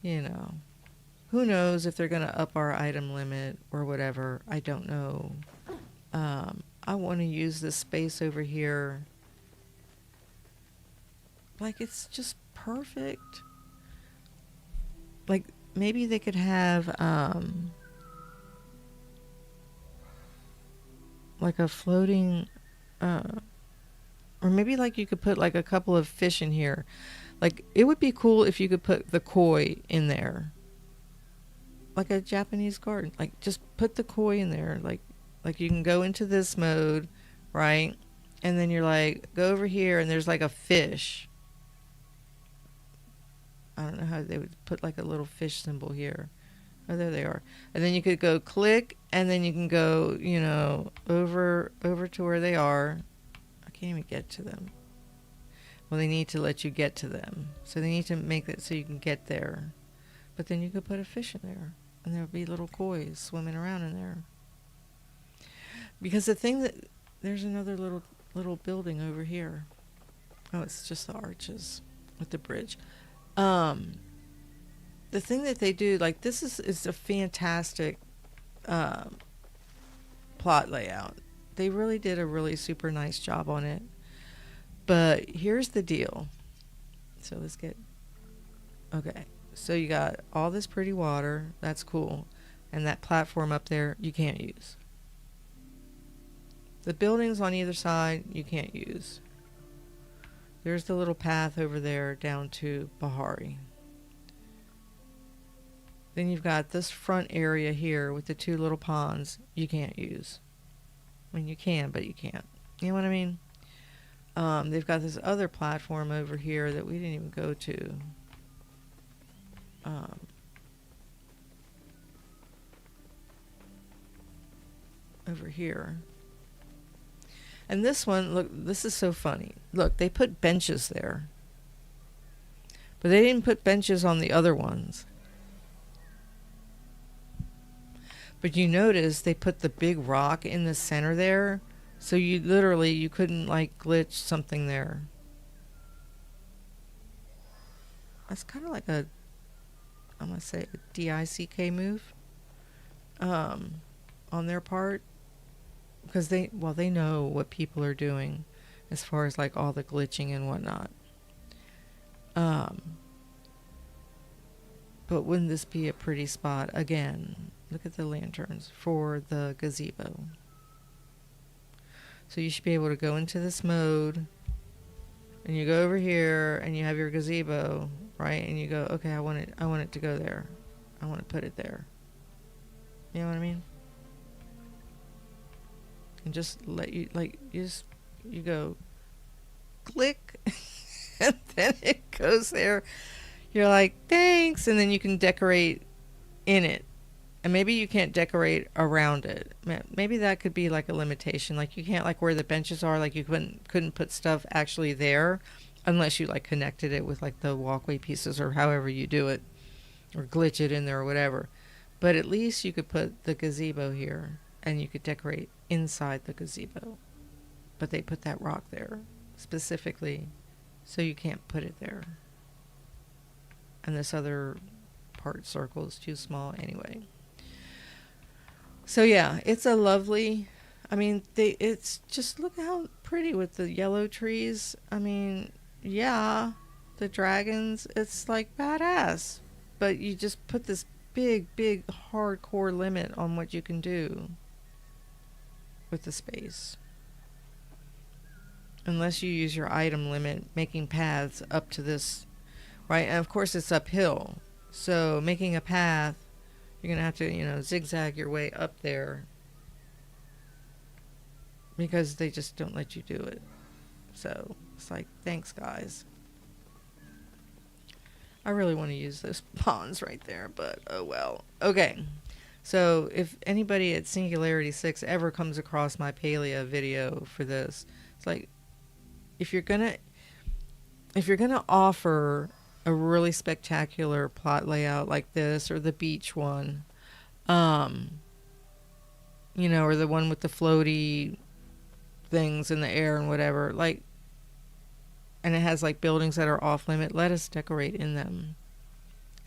you know, who knows if they're going to up our item limit or whatever. I don't know. I want to use this space over here. Like, it's just perfect. Like, maybe they could have, like a floating, or maybe like you could put like a couple of fish in here. Like, it would be cool if you could put the koi in there. Like a Japanese garden. Like, just put the koi in there. Like you can go into this mode, right? And then you're like, go over here and there's like a fish. I don't know how they would put like a little fish symbol here. Oh, there they are. And then you could go click, and then you can go, you know, over to where they are. I can't even get to them. Well, they need to let you get to them. So they need to make it so you can get there. But then you could put a fish in there, and there would be little koi swimming around in there. Because the thing that, there's another little building over here. Oh, it's just the arches with the bridge. The thing that they do, like, this is a fantastic plot layout. They really did a really super nice job on it. But here's the deal. So let's get, okay. So you got all this pretty water. That's cool. And that platform up there, you can't use. The buildings on either side, you can't use. There's the little path over there down to Bahari. Then you've got this front area here with the 2 little ponds you can't use. I mean, you can, but you can't. You know what I mean? They've got this other platform over here that we didn't even go to. Over here. And this one, look, this is so funny. Look, they put benches there. But they didn't put benches on the other ones. But you notice they put the big rock in the center there. So you literally, you couldn't like glitch something there. That's kind of like a, I'm going to say a DICK move. On their part. Because they know what people are doing as far as like all the glitching and whatnot. But wouldn't this be a pretty spot? Again, look at the lanterns for the gazebo. So you should be able to go into this mode, and you go over here and you have your gazebo, right? And you go, okay, I want it to go there. I want to put it there. You know what I mean? And just let you, like, you go click and then it goes there. You're like, thanks. And then you can decorate in it. And maybe you can't decorate around it. Maybe that could be like a limitation. Like, you can't, like, where the benches are, like, you couldn't put stuff actually there unless you like connected it with like the walkway pieces or however you do it. or glitch it in there or whatever. But at least you could put the gazebo here and you could decorate inside the gazebo. But they put that rock there specifically so you can't put it there. And this other part circle is too small anyway. So yeah, it's a lovely, I mean, it's just, look how pretty with the yellow trees. I mean, yeah, the dragons, it's like badass. But you just put this big hardcore limit on what you can do with the space. Unless you use your item limit, making paths up to this, right? And of course it's uphill. So making a path, you're going to have to, zigzag your way up there. Because they just don't let you do it. So it's like, thanks guys. I really want to use those ponds right there, but oh well. Okay. So if anybody at Singularity 6 ever comes across my Palia video for this, it's like, if you're gonna offer a really spectacular plot layout like this, or the beach one, or the one with the floaty things in the air and whatever, like, and it has like buildings that are off limit, let us decorate in them.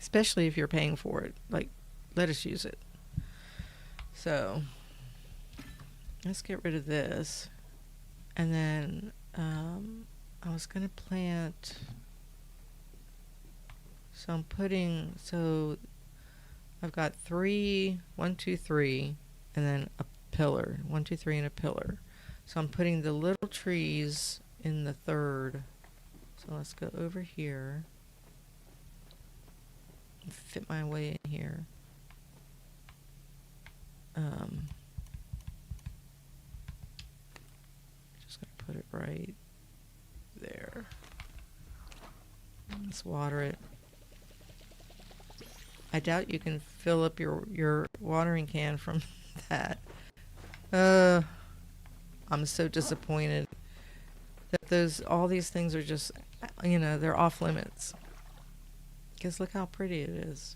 Especially if you're paying for it. Like, let us use it. So let's get rid of this. And then I was gonna plant, so I've got 3, 1, 2, 3, and then a pillar. 1, 2, 3, and a pillar. So I'm putting the little trees in the third. So let's go over here. Fit my way in here. Just gonna put it right there. Let's water it. I doubt you can fill up your watering can from that. I'm so disappointed that all these things are just, they're off limits. Because look how pretty it is.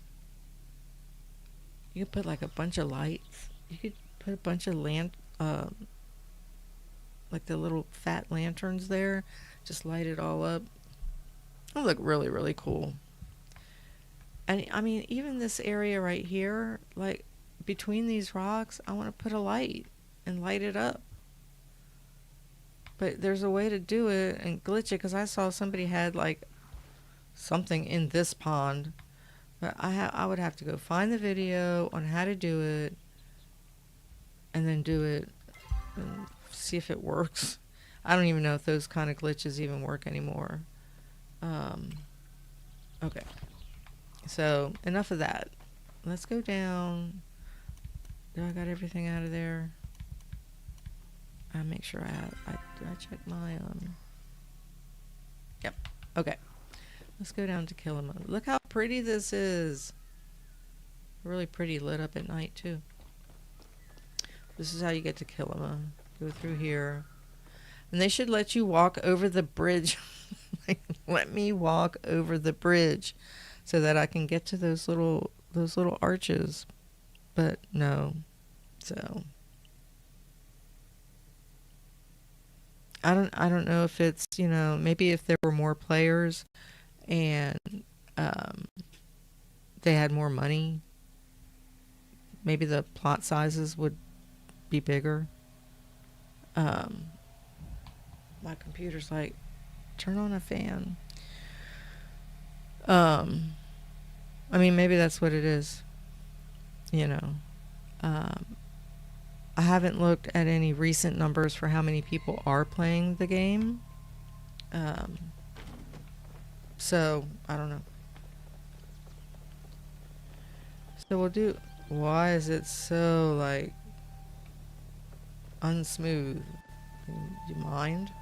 You could put like a bunch of lights. You could put a bunch of like the little fat lanterns there. Just light it all up. It'll look really, really cool. And I mean, even this area right here, like between these rocks, I want to put a light and light it up. But there's a way to do it and glitch it, because I saw somebody had like something in this pond. But I would have to go find the video on how to do it and then do it and see if it works. I don't even know if those kind of glitches even work anymore. Okay. So, enough of that. Let's go down. Do I got everything out of there? I'll make sure I check my Yep. Okay. Let's go down to Cail. Look how pretty this is. Really pretty, lit up at night too. This is how you get to Cail. Go through here. And they should let you walk over the bridge. Like, let me walk over the bridge so that I can get to those little arches. But no. So I don't know if it's, maybe if there were more players and they had more money, maybe the plot sizes would be bigger. My computer's like, turn on a fan. I mean, maybe that's what it is. I haven't looked at any recent numbers for how many people are playing the game. So, I don't know. So we'll do... Why is it so, like, unsmooth? Do you mind?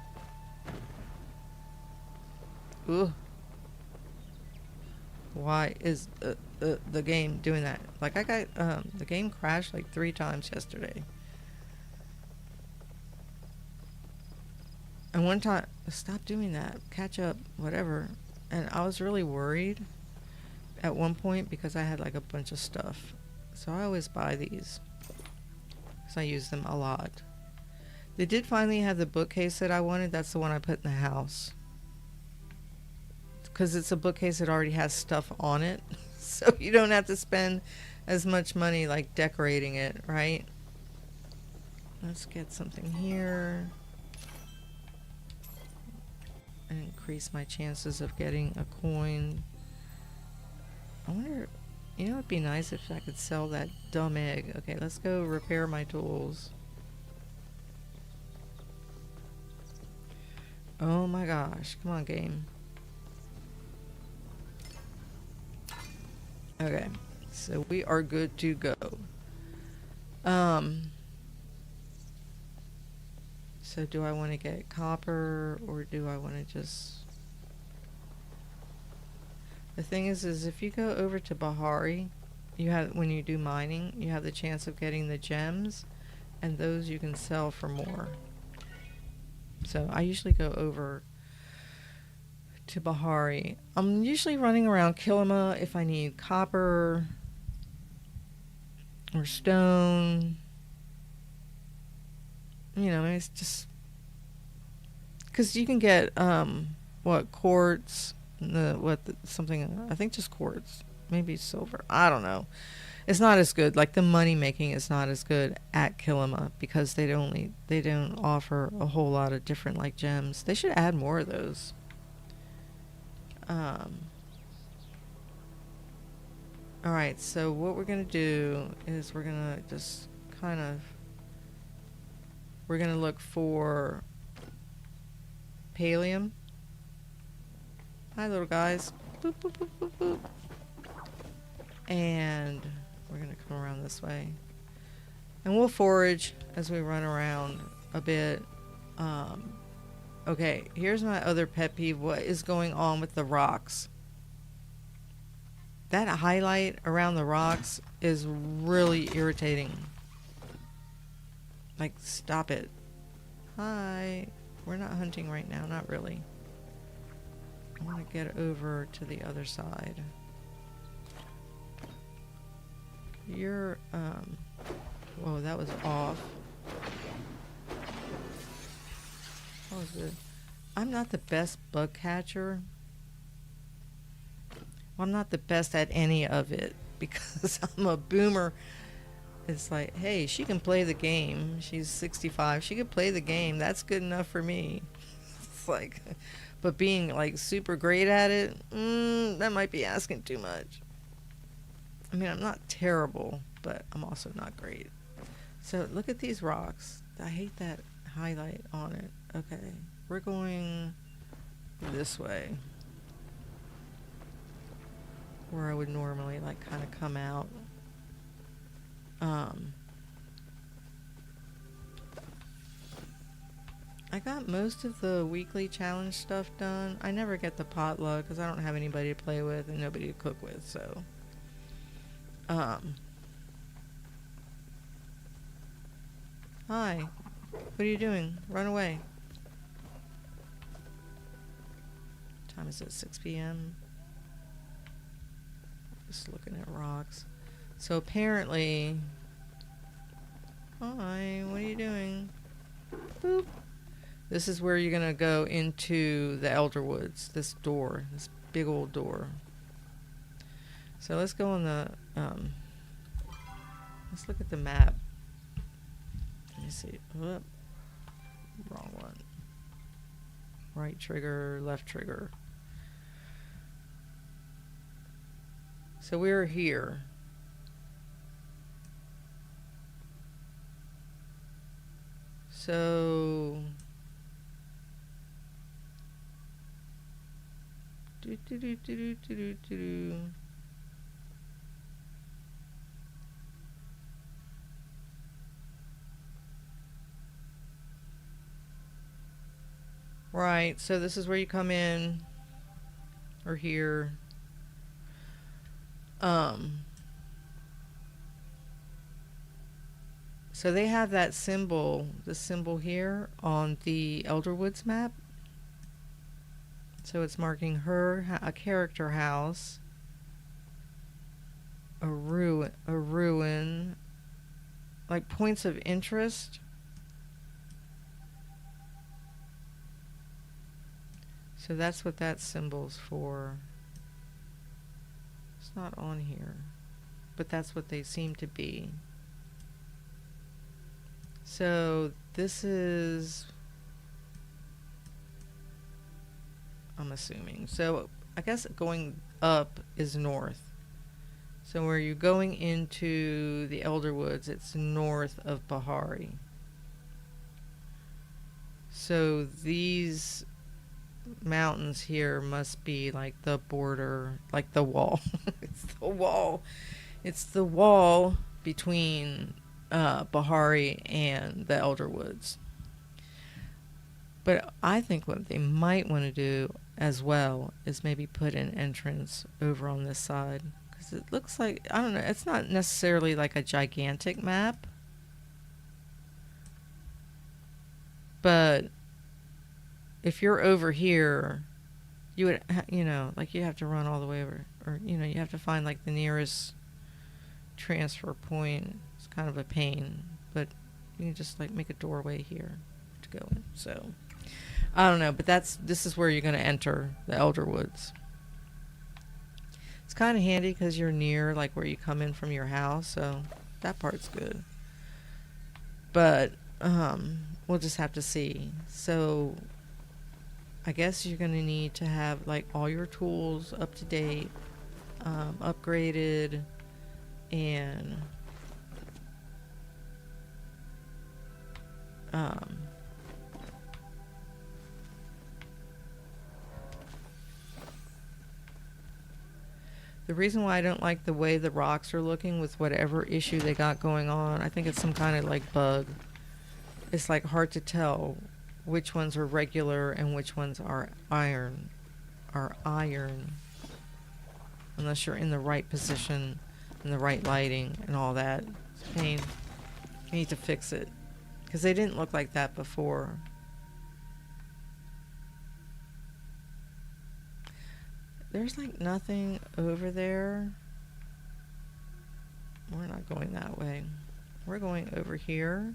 Ugh. Why is the game doing that? Like, I got... the game crashed like 3 times yesterday. And one time, stop doing that, catch up, whatever. And I was really worried. at one point because I had like a bunch of stuff. So I always buy these because I use them a lot. They did finally have the bookcase that I wanted. That's the one I put in the house. Because it's a bookcase that already has stuff on it. So you don't have to spend as much money like decorating it, right? Let's get something here. And increase my chances of getting a coin. I wonder, you know, it'd be nice if I could sell that dumb egg. Okay, let's go repair my tools. Oh my gosh, come on, game. Okay, so we are good to go. So do I want to get copper or do I want to just... The thing is if you go over to Bahari, you have, when you do mining, you have the chance of getting the gems, and those you can sell for more. So I usually go over to Bahari. I'm usually running around Kilima if I need copper or stone. You know, it's just because you can get quartz, something, I think just quartz, maybe silver. I don't know. It's not as good. Like the money making is not as good at Kilima because they don't offer a whole lot of different like gems. They should add more of those. All right, so what we're gonna do is we're gonna just we're gonna look for Palium. Hi, little guys. Boop, boop, boop, boop, boop. And we're gonna come around this way. And we'll forage as we run around a bit. Okay, here's my other pet peeve. What is going on with the rocks? That highlight around the rocks is really irritating. Like, stop it. Hi. We're not hunting right now, not really. I want to get over to the other side. You're, whoa, that was off. What was it? I'm not the best bug catcher. Well, I'm not the best at any of it because I'm a boomer. It's like, hey, she can play the game. She's 65. She can play the game. That's good enough for me. It's like, but being like super great at it, that might be asking too much. I mean, I'm not terrible, but I'm also not great. So look at these rocks. I hate that highlight on it. Okay, we're going this way. Where I would normally like kind of come out. I got most of the weekly challenge stuff done. I never get the potluck because I don't have anybody to play with and nobody to cook with, so. Hi. What are you doing? Run away. What time is it? 6 p.m. Just looking at rocks. So apparently... Hi, what are you doing? Boop. This is where you're going to go into the Elderwoods. This door. This big old door. So let's go on the... let's look at the map. Let me see. Whoop. Wrong one. Right trigger, left trigger. So we're here. So right, so this is where you come in, or here. So they have that symbol, the symbol here on the Elderwoods map. So it's marking her a character house. a ruin, like points of interest. So that's what that symbol's for. It's not on here, but that's what they seem to be. So this is, I'm assuming. So I guess going up is north. So where you're going into the Elderwoods, it's north of Bahari. So these mountains here must be like the border, like the wall. It's the wall. It's the wall between Bahari and the Elderwoods. But I think what they might want to do as well is maybe put an entrance over on this side. Because it looks like, I don't know, it's not necessarily like a gigantic map. But if you're over here, you would, like you have to run all the way over. Or, you have to find like the nearest transfer point. It's kind of a pain. But you can just like make a doorway here to go in. So I don't know, but this is where you're going to enter the Elderwoods. It's kind of handy because you're near like where you come in from your house, so that part's good. But we'll just have to see. So I guess you're going to need to have like all your tools up to date, upgraded, and the reason why I don't like the way the rocks are looking with whatever issue they got going on, I think it's some kind of like bug. It's like hard to tell which ones are regular and which ones are iron. Unless you're in the right position and the right lighting and all that. It's a pain. You need to fix it. Because they didn't look like that before. There's like nothing over there. We're not going that way. We're going over here.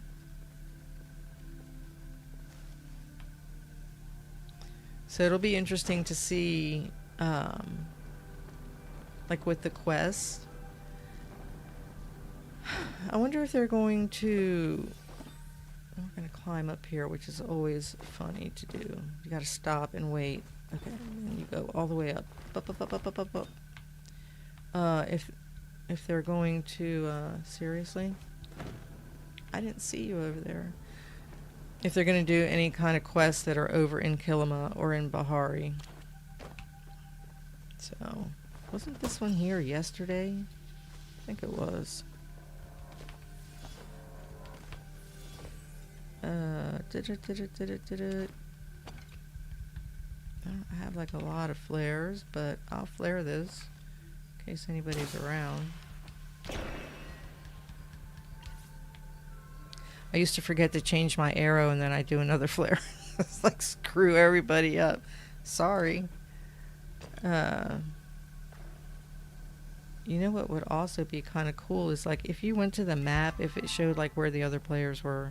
So it'll be interesting to see, like with the quest. I wonder if they're going to... We're going to climb up here, which is always funny to do. You got to stop and wait. Okay, and you go all the way up. Up. If they're going to... seriously? I didn't see you over there. If they're going to do any kind of quests that are over in Kilima or in Bahari. So, wasn't this one here yesterday? I think it was. I have like a lot of flares, but I'll flare this in case anybody's around. I used to forget to change my arrow and then I do another flare. It's like screw everybody up. Sorry. You know what would also be kind of cool is like if you went to the map, if it showed like where the other players were,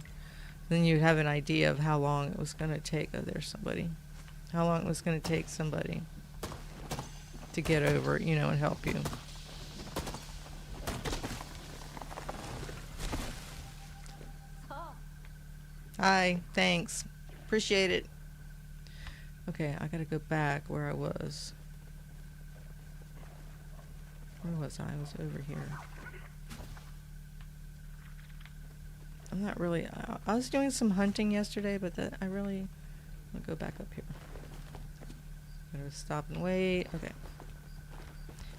then you'd have an idea of how long it was going to take. Oh, there's somebody. How long it was going to take somebody to get over, and help you. Hi, thanks. Appreciate it. Okay, I gotta go back where I was. Where was I? I was over here. I'm not really... I was doing some hunting yesterday, but I really... I'm gonna go back up here. I'm gonna stop and wait. Okay.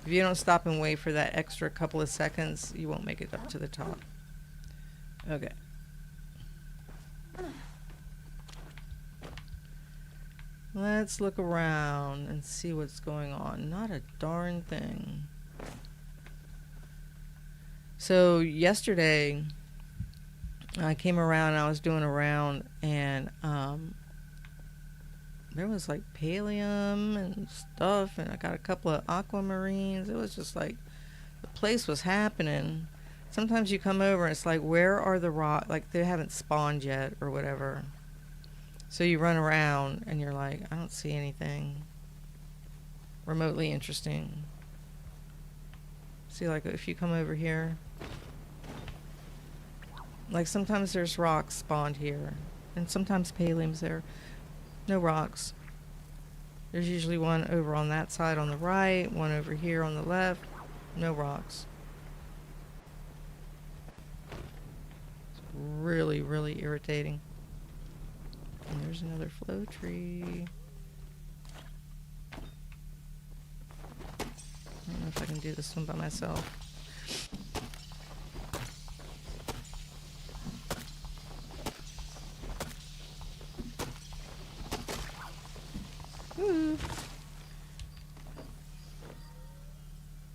If you don't stop and wait for that extra couple of seconds, you won't make it up to the top. Okay. Let's look around and see what's going on. Not a darn thing. So yesterday, I came around, I was doing a round, and there was like pallium and stuff, and I got a couple of aquamarines. It was just like The place was happening. Sometimes you come over and it's like, where are the rock? Like they haven't spawned yet or whatever. So you run around and you're like, I don't see anything remotely interesting. See, like if you come over here, like sometimes there's rocks spawned here, and sometimes paliums there. No rocks. There's usually one over on that side on the right, one over here on the left. No rocks. It's really, really irritating. And there's another flow tree. I don't know if I can do this one by myself. Ooh.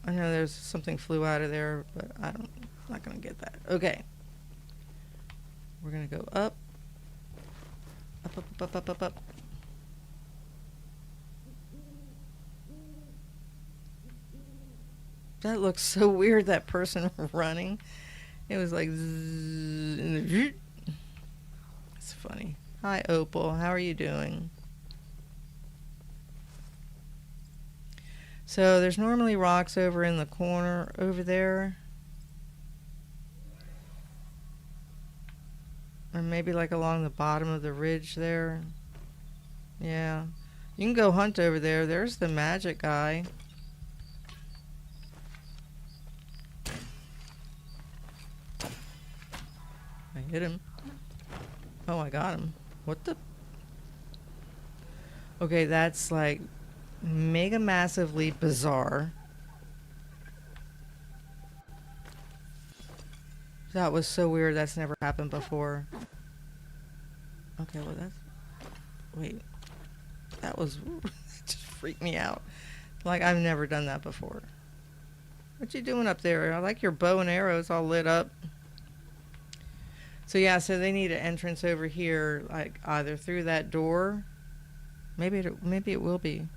I know there's something flew out of there, but I'm not gonna get that. Okay. We're gonna go up. Up, up, up, up, up, up. That looks so weird, that person running. It was like zzz, it's funny. Hi, Opal. How are you doing? So there's normally rocks over in the corner over there. Or maybe like along the bottom of the ridge there. Yeah. You can go hunt over there. There's the magic guy. I hit him. Oh, I got him. What the? Okay, that's like mega massively bizarre. That was so weird. That's never happened before. Okay, well that's... Wait. That was... that just freaked me out. Like, I've never done that before. What you doing up there? I like your bow and arrows all lit up. So yeah, so they need an entrance over here, like either through that door. Maybe it will be.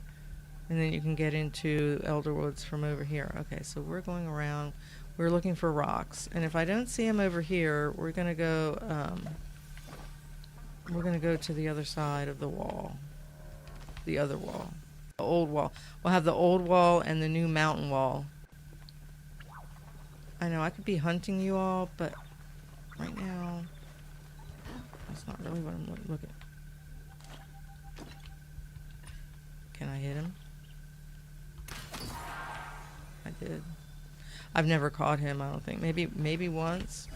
And then you can get into Elderwoods from over here. Okay, so we're going around. We're looking for rocks. And if I don't see them over here, we're going to go to the other side of the wall. The other wall. The old wall. We'll have the old wall and the new mountain wall. I know I could be hunting you all, but right now that's not really what I'm looking. Can I hit him? I did. I've never caught him, I don't think. Maybe once.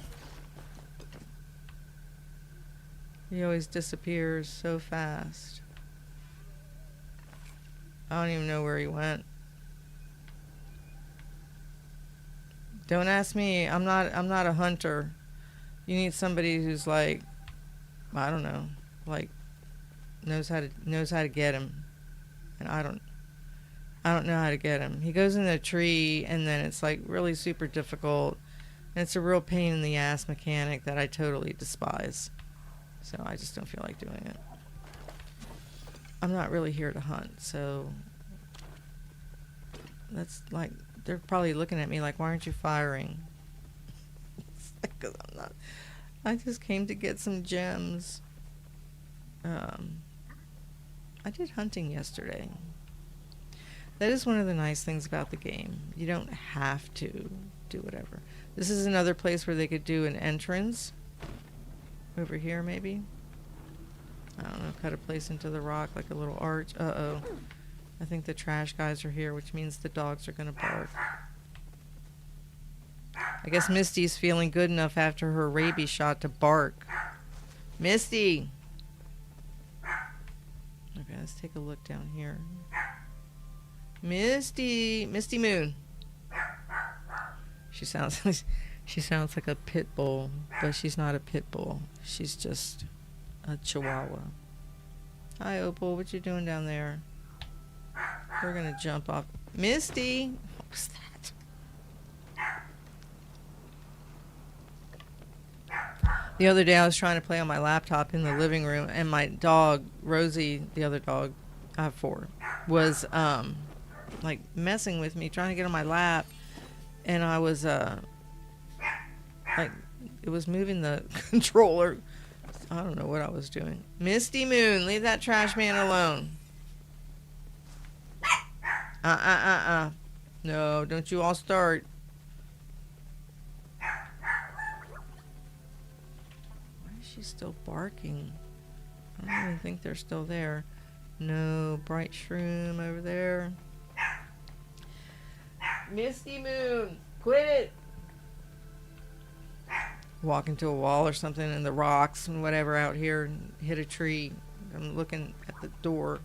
He always disappears so fast. I don't even know where he went. Don't ask me. I'm not a hunter. You need somebody who's like, I don't know, like knows how to get him. And I don't know how to get him. He goes in the tree and then it's like really super difficult. And it's a real pain in the ass mechanic that I totally despise. So I just don't feel like doing it. I'm not really here to hunt, so that's like, they're probably looking at me like, why aren't you firing? It's like, 'cause I'm not. I just came to get some gems. I did hunting yesterday. That is one of the nice things about the game. You don't have to do whatever. This is another place where they could do an entrance. Over here, maybe? I don't know, cut a place into the rock like a little arch. Uh-oh. I think the trash guys are here, which means the dogs are going to bark. I guess Misty's feeling good enough after her rabies shot to bark. Misty! Okay, let's take a look down here. Misty! Misty Moon! She sounds like a pit bull, but she's not a pit bull. She's just a chihuahua. Hi, Opal. What you doing down there? We're going to jump off. Misty! What was that? The other day I was trying to play on my laptop in the living room, and my dog, Rosie, the other dog, I have 4, was like messing with me, trying to get on my lap. and I was like, it was moving the controller. I don't know what I was doing. Misty Moon, leave that trash man alone. No, don't you all start. Why is she still barking? I don't even think they're still there. No, bright shroom over there. Misty Moon, quit it. Walk into a wall or something in the rocks and whatever out here and hit a tree. I'm looking at the door.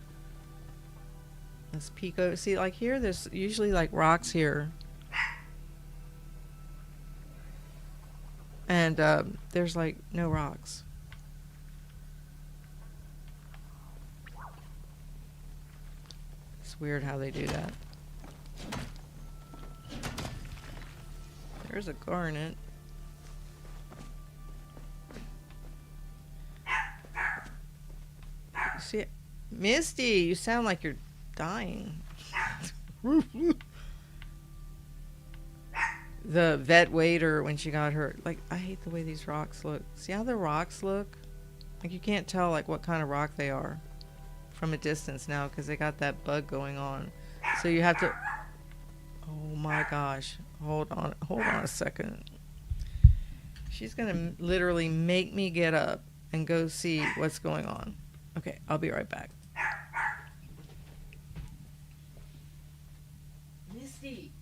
Let's peek over. See, like here, there's usually like rocks here. And there's like no rocks. It's weird how they do that. There's a garnet. See it? Misty, you sound like you're dying. The vet waiter, when she got hurt, like, I hate the way these rocks look. See how the rocks look? Like, you can't tell like what kind of rock they are from a distance now because they got that bug going on. So you have to, oh my gosh, hold on a second. She's gonna literally make me get up and go see what's going on. Okay, I'll be right back. Misty.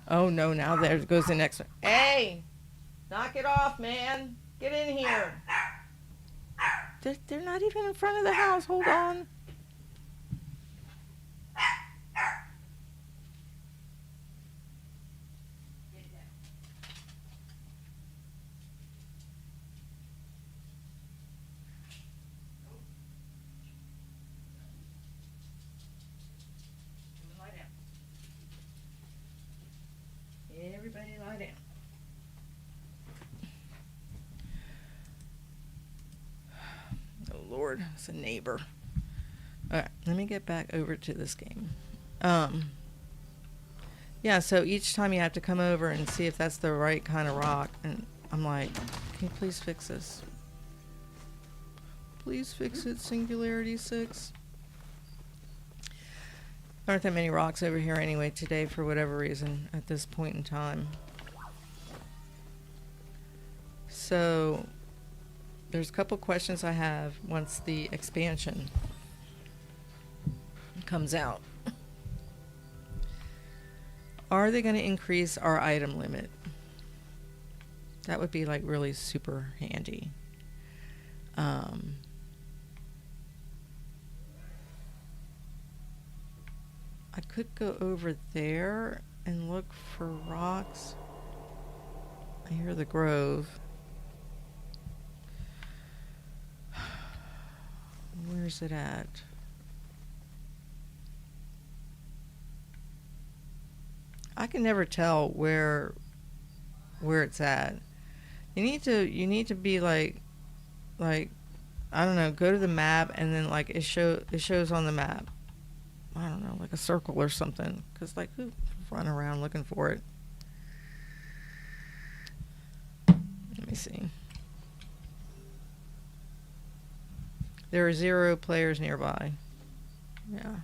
Oh no, now there goes the next one. Hey! Knock it off, man! Get in here! They're not even in front of the house. Hold on. Everybody lie down. Oh Lord, it's a neighbor. Alright, let me get back over to this game. Yeah, so each time you have to come over and see if that's the right kind of rock. And I'm like, can you please fix this? Please fix it, Singularity 6. There aren't that many rocks over here anyway today for whatever reason at this point in time. So there's a couple questions I have once the expansion comes out. Are they going to increase our item limit? That would be like really super handy. I could go over there and look for rocks. I hear the grove. Where's it at? I can never tell where it's at. You need to be like I don't know, go to the map and then like it shows on the map. I don't know, like a circle or something. Because, like, who run around looking for it? Let me see. There are 0 players nearby. Yeah.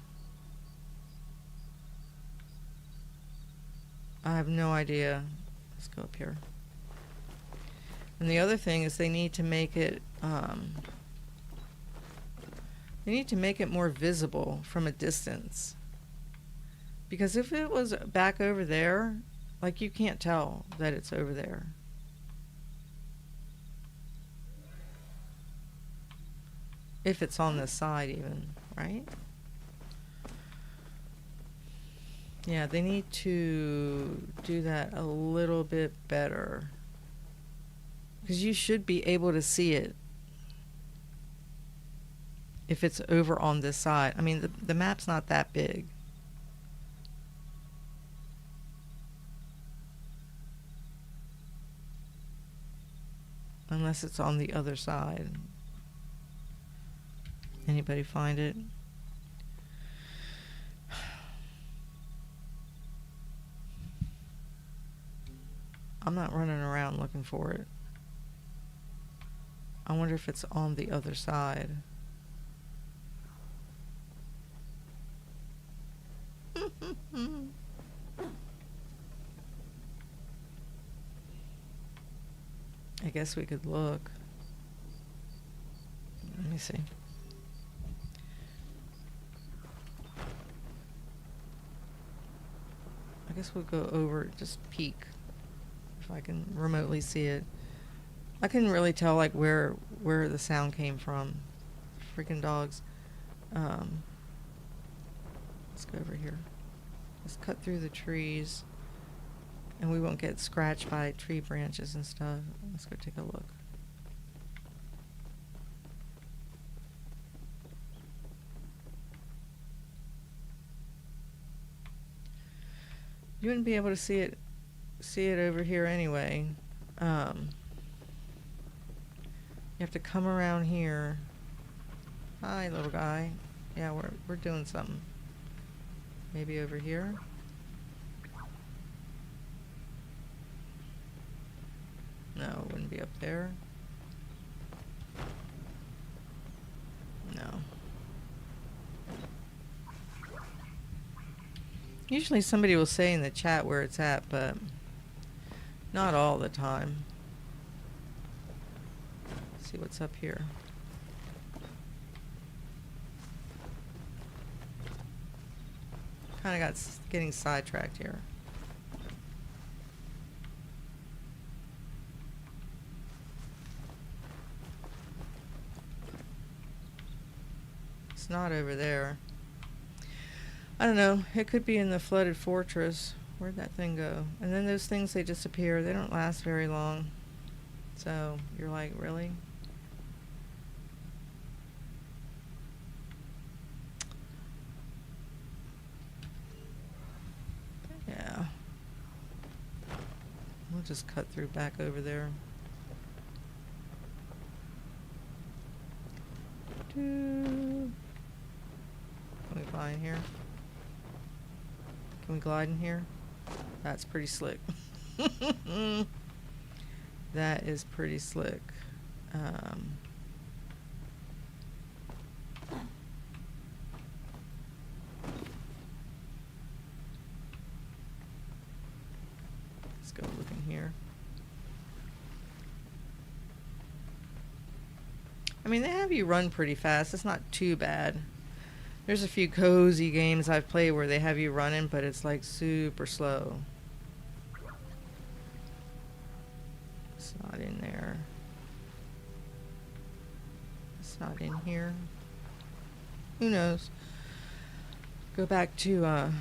I have no idea. Let's go up here. And the other thing is they need to make it, more visible from a distance. Because if it was back over there, like you can't tell that it's over there. If it's on this side even, right? Yeah, they need to do that a little bit better. Because you should be able to see it if it's over on this side. I mean, the map's not that big. Unless it's on the other side. Anybody find it? I'm not running around looking for it. I wonder if it's on the other side. I guess we could look. Let me see. I guess we'll go over, just peek, if I can remotely see it. I couldn't really tell like where the sound came from. Freaking dogs. Let's go over here. Let's cut through the trees, and we won't get scratched by tree branches and stuff. Let's go take a look. You wouldn't be able to see it over here anyway. You have to come around here. Hi, little guy. Yeah, we're doing something. Maybe over here. No, it wouldn't be up there. No. Usually somebody will say in the chat where it's at, but not all the time. Let's see what's up here. Kind of got getting sidetracked here. It's not over there. I don't know. It could be in the flooded fortress. Where'd that thing go? And then those things, they disappear. They don't last very long. So you're like, really? Yeah. We'll just cut through back over there. Can we fly in here? Can we glide in here? That's pretty slick. That is pretty slick. Let's go look in here. I mean, they have you run pretty fast. It's not too bad. There's a few cozy games I've played where they have you running, but it's like super slow. It's not in there. It's not in here. Who knows? Go back to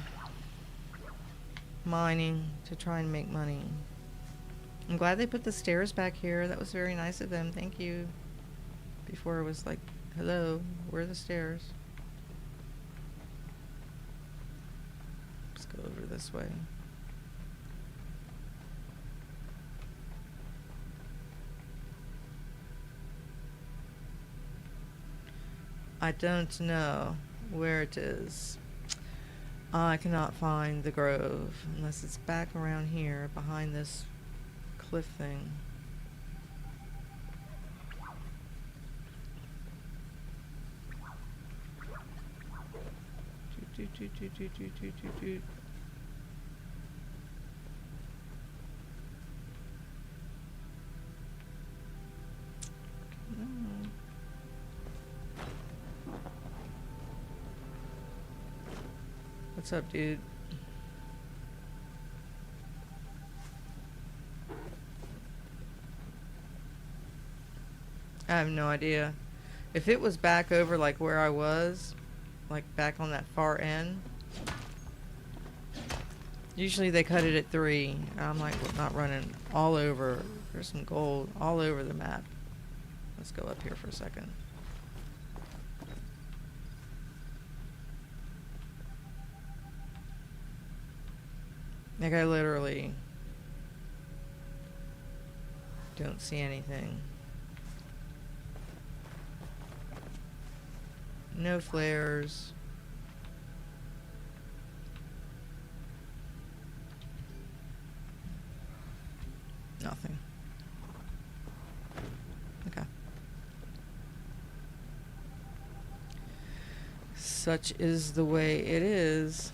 mining to try and make money. I'm glad they put the stairs back here. That was very nice of them. Thank you. Before it was like, hello, where are the stairs? Let's go over this way. I don't know where it is. I cannot find the grove unless it's back around here behind this cliff thing. Doot. What's up, dude? I have no idea. If it was back over like where I was, like back on that far end, Usually they cut it at 3. I'm like not running all over. There's some gold all over the map. Let's go up here for a second. Like I literally don't see anything. No flares. Nothing. Okay. Such is the way it is.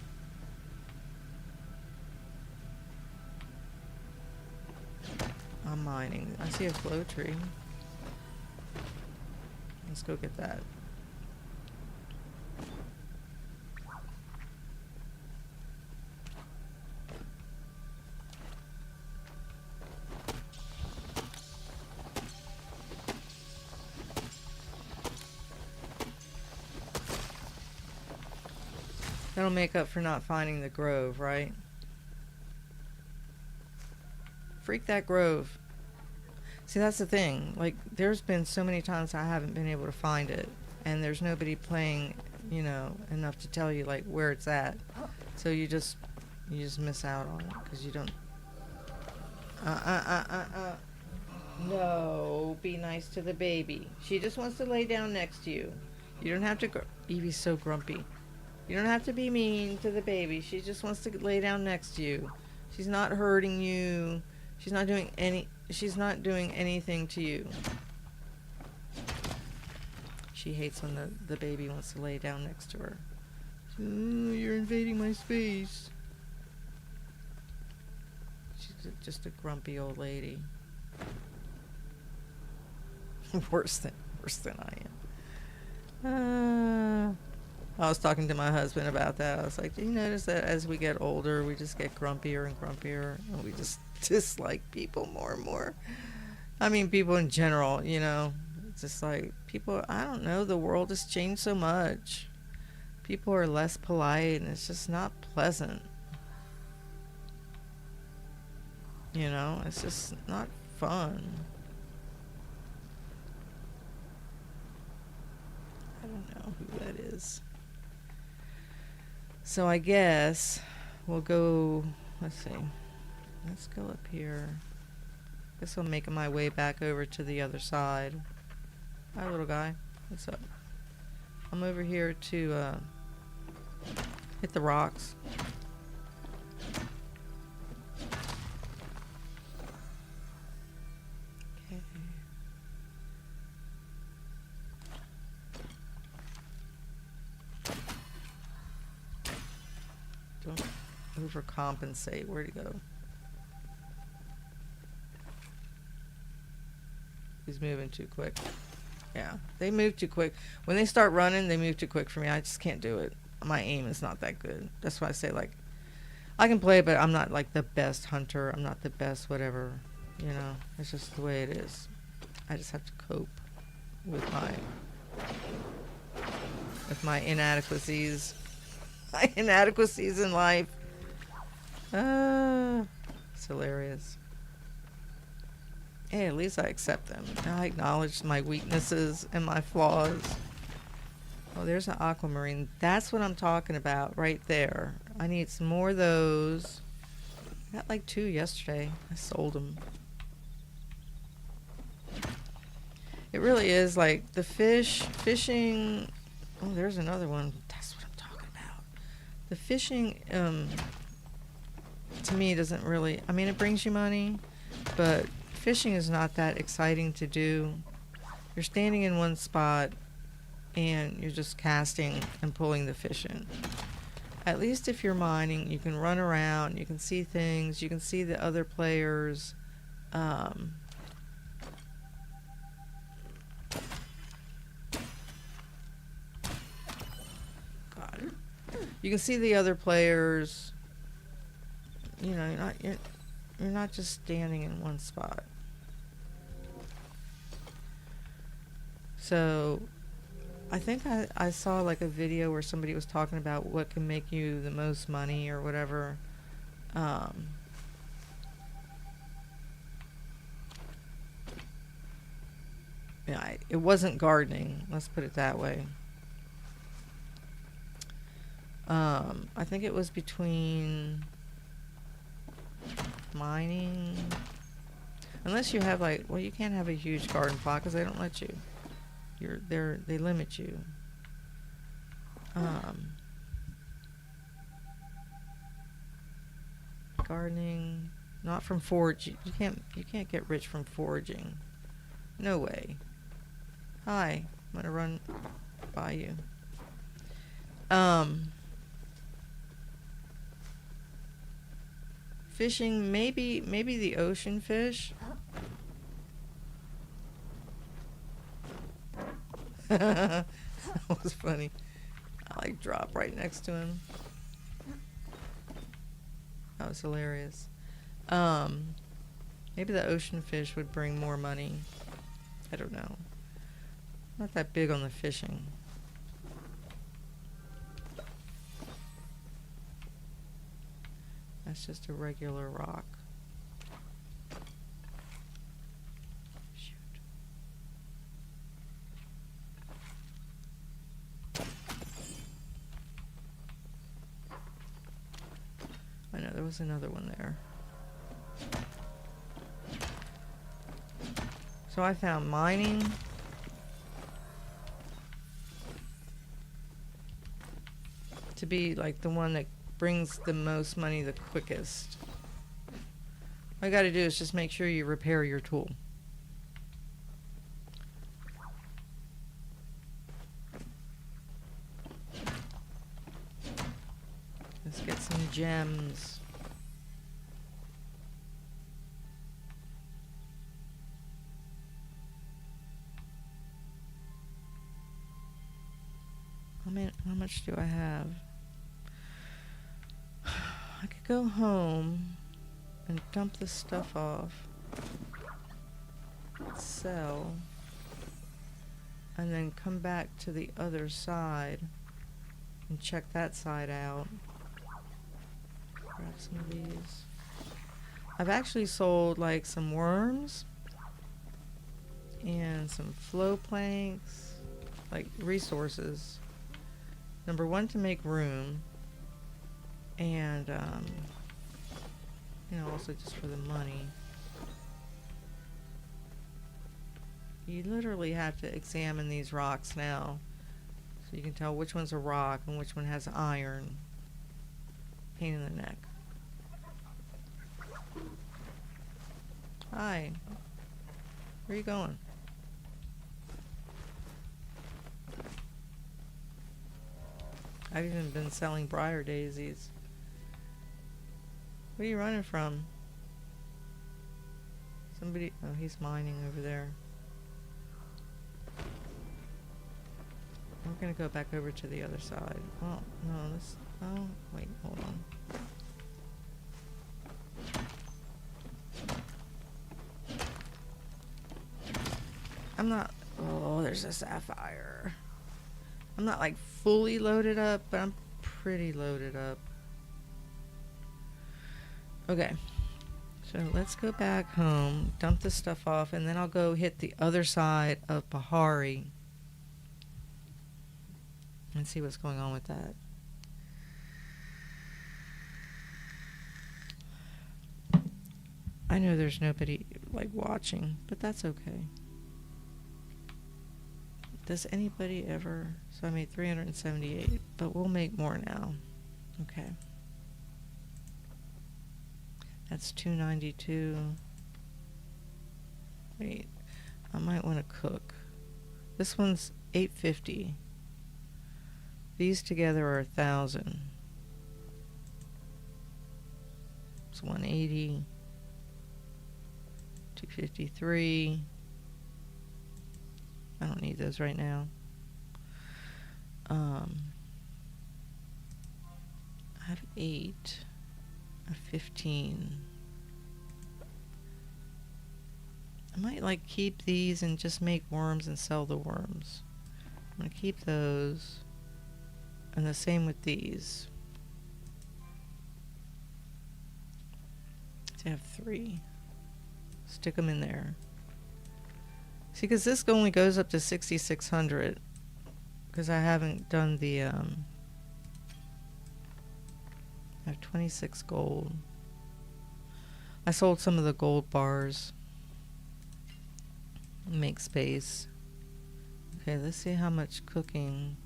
I'm mining. I see a flow tree. Let's go get that. That'll make up for not finding the grove, right? Freak that grove. See, that's the thing. Like, there's been so many times I haven't been able to find it. And there's nobody playing, you know, enough to tell you, like, where it's at. So you just miss out on it. Because you don't... No, be nice to the baby. She just wants to lay down next to you. You don't have to... Evie's so grumpy. You don't have to be mean to the baby. She just wants to lay down next to you. She's not hurting you. She's not doing anything to you. She hates when the baby wants to lay down next to her. Oh, you're invading my space. She's just a grumpy old lady. worse than I am. I was talking to my husband about that. I was like, do you notice that as we get older, we just get grumpier and grumpier, and we just dislike people more and more? I mean, people in general, you know. It's just like, people, I don't know, the world has changed so much. People are less polite, and it's just not pleasant. You know, it's just not fun. I don't know who that is. So I guess we'll go, let's see, let's go up here. Guess I'm making my way back over to the other side. Hi, little guy. What's up? I'm over here to hit the rocks. Okay. Don't overcompensate. Where'd he go? He's moving too quick. Yeah, they move too quick. When they start running, they move too quick for me. I just can't do it. My aim is not that good. That's why I say, like, I can play, but I'm not, like, the best hunter. I'm not the best whatever. You know, it's just the way it is. I just have to cope with my inadequacies. My inadequacies in life. It's hilarious. Hey, at least I accept them. I acknowledge my weaknesses and my flaws. Oh, there's an aquamarine. That's what I'm talking about right there. I need some more of those. I got like 2 yesterday. I sold them. It really is like the fishing. Oh, there's another one. That's what I'm talking about. The fishing, to me, doesn't really, I mean, it brings you money, but fishing is not that exciting to do. You're standing in one spot and you're just casting and pulling the fish in. At least if you're mining, you can run around, you can see things, you can see the other players. God. You can see the other players. You know, you're not just standing in one spot. So I think I saw like a video where somebody was talking about what can make you the most money or whatever. Um, yeah, it wasn't gardening. Let's put it that way. I think it was between mining, unless you have like, well, you can't have a huge garden plot because they don't let you. They limit you. Gardening, not from forage. You can't get rich from foraging. No way. Hi, I'm gonna run by you. Fishing, maybe the ocean fish. That was funny. I like drop right next to him. That was hilarious. Maybe the ocean fish would bring more money. I don't know. Not that big on the fishing. That's just a regular rock. Shoot. I know there was another one there. So I found mining. To be like the one that brings the most money the quickest. All you gotta do is just make sure you repair your tool. Let's get some gems. How much do I have? I could go home and dump this stuff off, sell, and then come back to the other side and check that side out. Grab some of these. I've actually sold like some worms and some flow planks, like resources. Number one, to make room, and you know, also just for the money. You literally have to examine these rocks now, so you can tell which one's a rock and which one has iron. Pain in the neck. Hi. Where are you going? I've even been selling briar daisies. What are you running from? Somebody... Oh, he's mining over there. We're gonna go back over to the other side. Oh, no, this... Oh, wait, hold on. I'm not... Oh, there's a sapphire. I'm not like fully loaded up, but I'm pretty loaded up. Okay. So let's go back home, dump this stuff off, and then I'll go hit the other side of Bahari and see what's going on with that. I know there's nobody like watching, but that's okay. Does anybody ever... So I made 378, but we'll make more now. Okay. That's 292. Wait, I might want to cook. This one's 850. These together are 1,000. It's 180. 253. I don't need those right now. I have 8. I have 15. I might like keep these and just make worms and sell the worms. I'm going to keep those. And the same with these. to have 3. Stick them in there. See, because this only goes up to 6,600. Because I haven't done the, I have 26 gold. I sold some of the gold bars. Make space. Okay, let's see how much cooking.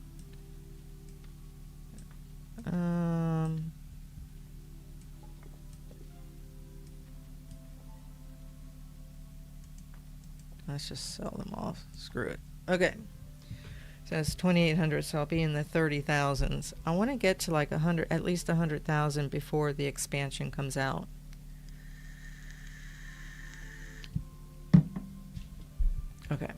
Let's just sell them off. Screw it. Okay. So it's 2,800, so I'll be in the 30,000s. I want to get to like 100, at least 100,000 before the expansion comes out. Okay.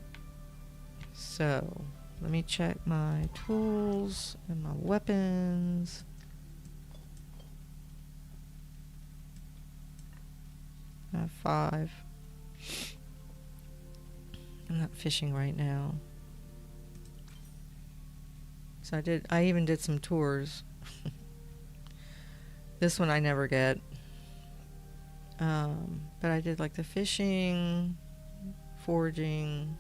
So let me check my tools and my weapons. I have 5. I'm not fishing right now. So I even did some tours. This one I never get. But I did like the fishing, foraging,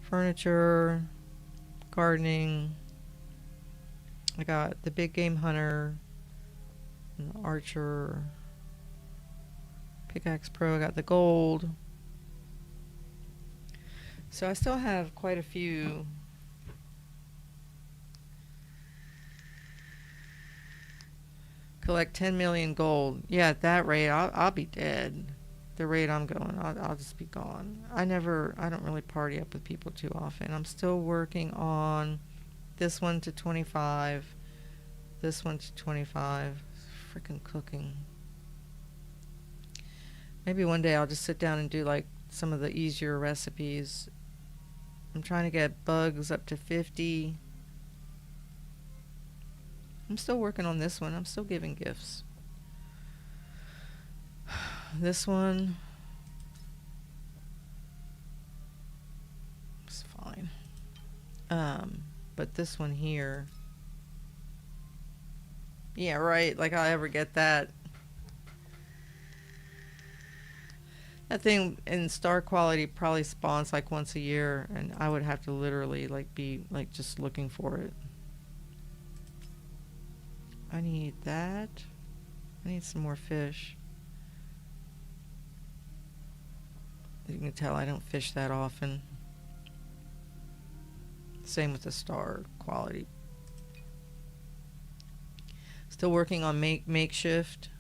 furniture, gardening. I got the big game hunter, and the archer, pickaxe pro. I got the gold. So I still have quite a few. Collect 10 million gold. Yeah, at that rate, I'll be dead. The rate I'm going, I'll just be gone. I don't really party up with people too often. I'm still working on this one to 25, this one to 25. Freaking cooking. Maybe one day I'll just sit down and do like some of the easier recipes. I'm trying to get bugs up to 50. I'm still working on this one. I'm still giving gifts. This one is fine. But this one here. Yeah, right. Like I'll ever get that. That thing in star quality probably spawns like once a year, and I would have to literally like be like just looking for it. I need that. I need some more fish. You can tell I don't fish that often. Same with the star quality. Still working on makeshift.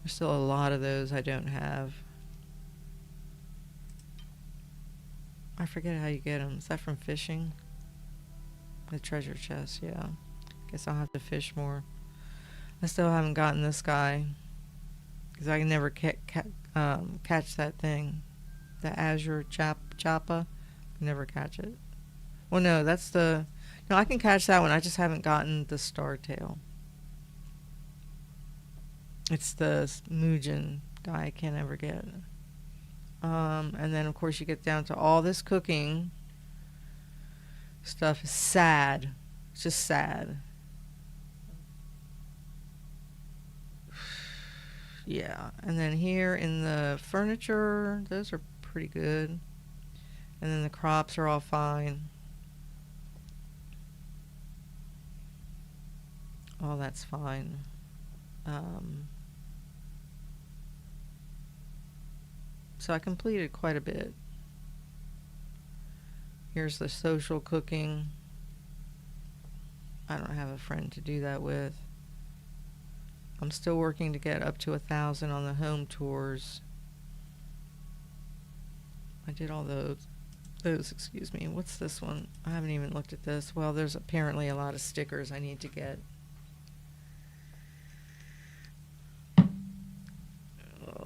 There's still a lot of those I don't have. I forget how you get them. Is that from fishing? The treasure chest, yeah. Guess I'll have to fish more. I still haven't gotten this guy. Because I can never catch that thing. The azure chappa. Never catch it. Well, no, that's the... No, I can catch that one. I just haven't gotten the star tail. It's the Mugen guy I can't ever get. And then, of course, you get down to all this cooking stuff is sad. It's just sad. Yeah. And then here in the furniture, those are pretty good. And then the crops are all fine. All that's fine. So I completed quite a bit. Here's the social cooking. I don't have a friend to do that with. I'm still working to get up to 1,000 on the home tours. I did all those, excuse me. What's this one? I haven't even looked at this. Well, there's apparently a lot of stickers I need to get.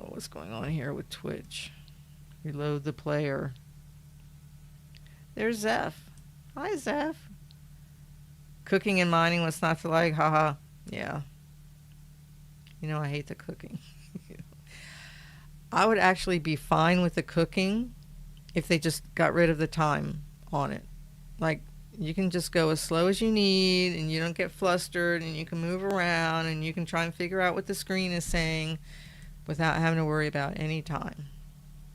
What's going on here with Twitch? Reload the player. There's Zeph. Hi, Zeph. Cooking and mining, what's not to like? Haha. Yeah. You know I hate the cooking. I would actually be fine with the cooking if they just got rid of the time on it. Like, you can just go as slow as you need, and you don't get flustered, and you can move around, and you can try and figure out what the screen is saying without having to worry about any time.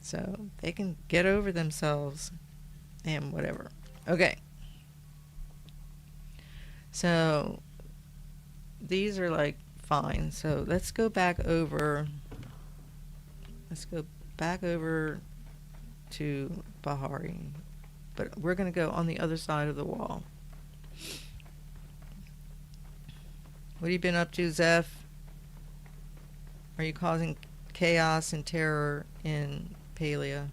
So they can get over themselves and whatever. Okay. So these are like fine. So let's go back over. Let's go back over to Bahari. But we're going to go on the other side of the wall. What have you been up to, Zeph? Are you causing chaos and terror in Palia?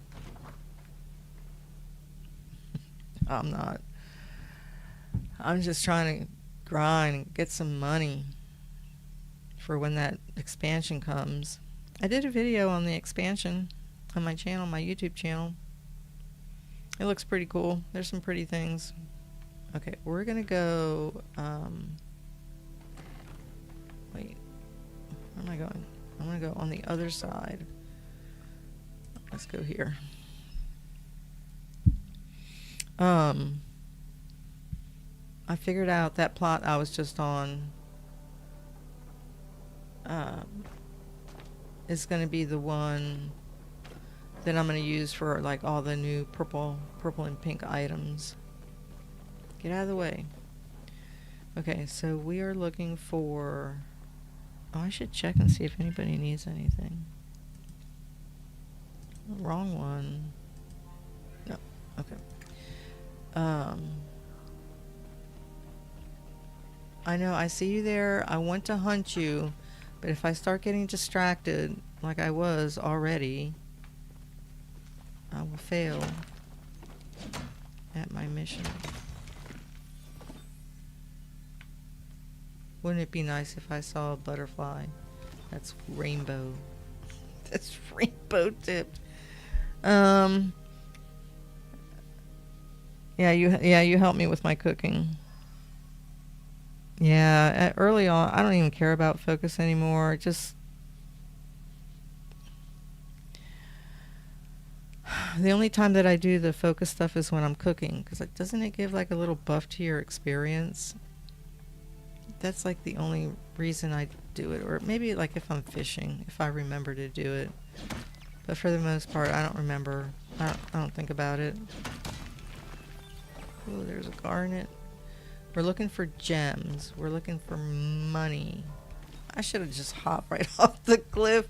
I'm not. I'm just trying to grind and get some money for when that expansion comes. I did a video on the expansion on my channel, my YouTube channel. It looks pretty cool. There's some pretty things. Okay, we're gonna go, wait, where am I going? I'm gonna go on the other side. Let's go here. I figured out that plot I was just on is going to be the one that I'm going to use for like all the new purple and pink items. Get out of the way. Okay, so we are looking for... Oh, I should check and see if anybody needs anything. Wrong one. No, okay. I know, I see you there. I want to hunt you, but if I start getting distracted, like I was already, I will fail at my mission. Wouldn't it be nice if I saw a butterfly? That's rainbow. That's rainbow tipped. Yeah, you helped me with my cooking. Yeah, early on, I don't even care about focus anymore. Just the only time that I do the focus stuff is when I'm cooking, because like, doesn't it give like a little buff to your experience? That's like the only reason I do it, or maybe like if I'm fishing, if I remember to do it. But for the most part, I don't remember. I don't think about it. Oh, there's a garnet. We're looking for gems. We're looking for money. I should have just hopped right off the cliff.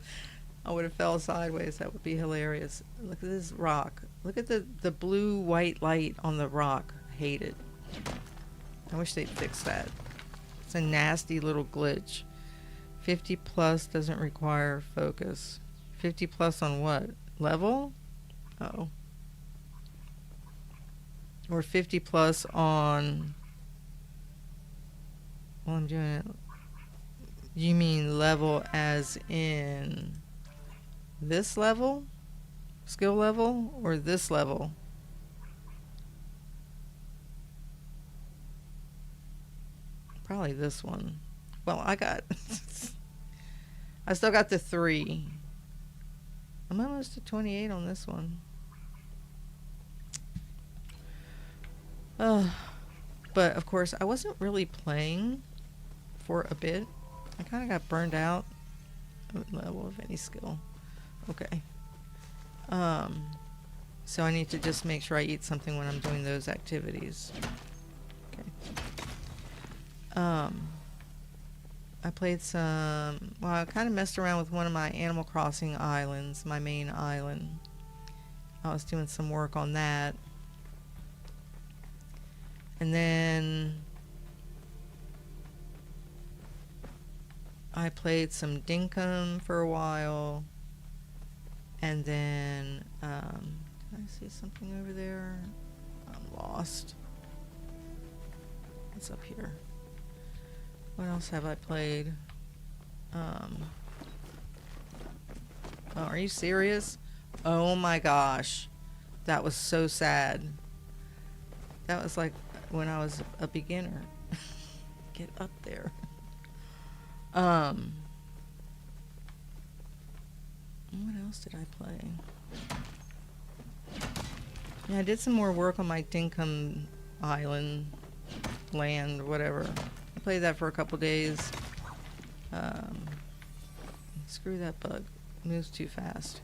I would have fell sideways. That would be hilarious. Look at this rock. Look at the blue-white light on the rock. I hate it. I wish they'd fix that. It's a nasty little glitch. 50 plus doesn't require focus. 50 plus on what? Level? Oh. Or 50 plus on... Well, I'm doing it. You mean level as in this level? Skill level? Or this level? Probably this one. Well, I still got the 3. I'm almost at 28 on this one. But of course, I wasn't really playing for a bit. I kind of got burned out. Level of any skill. Okay. So I need to just make sure I eat something when I'm doing those activities. Okay. I played some... Well, I kind of messed around with one of my Animal Crossing islands, my main island. I was doing some work on that. And then I played some Dinkum for a while. And then, did I see something over there? I'm lost. What's up here? What else have I played? Oh, are you serious? Oh my gosh. That was so sad. That was like when I was a beginner. Get up there. What else did I play? Yeah, I did some more work on my Dinkum island, land, whatever. I played that for a couple days. Um, Screw that bug. Moves too fast.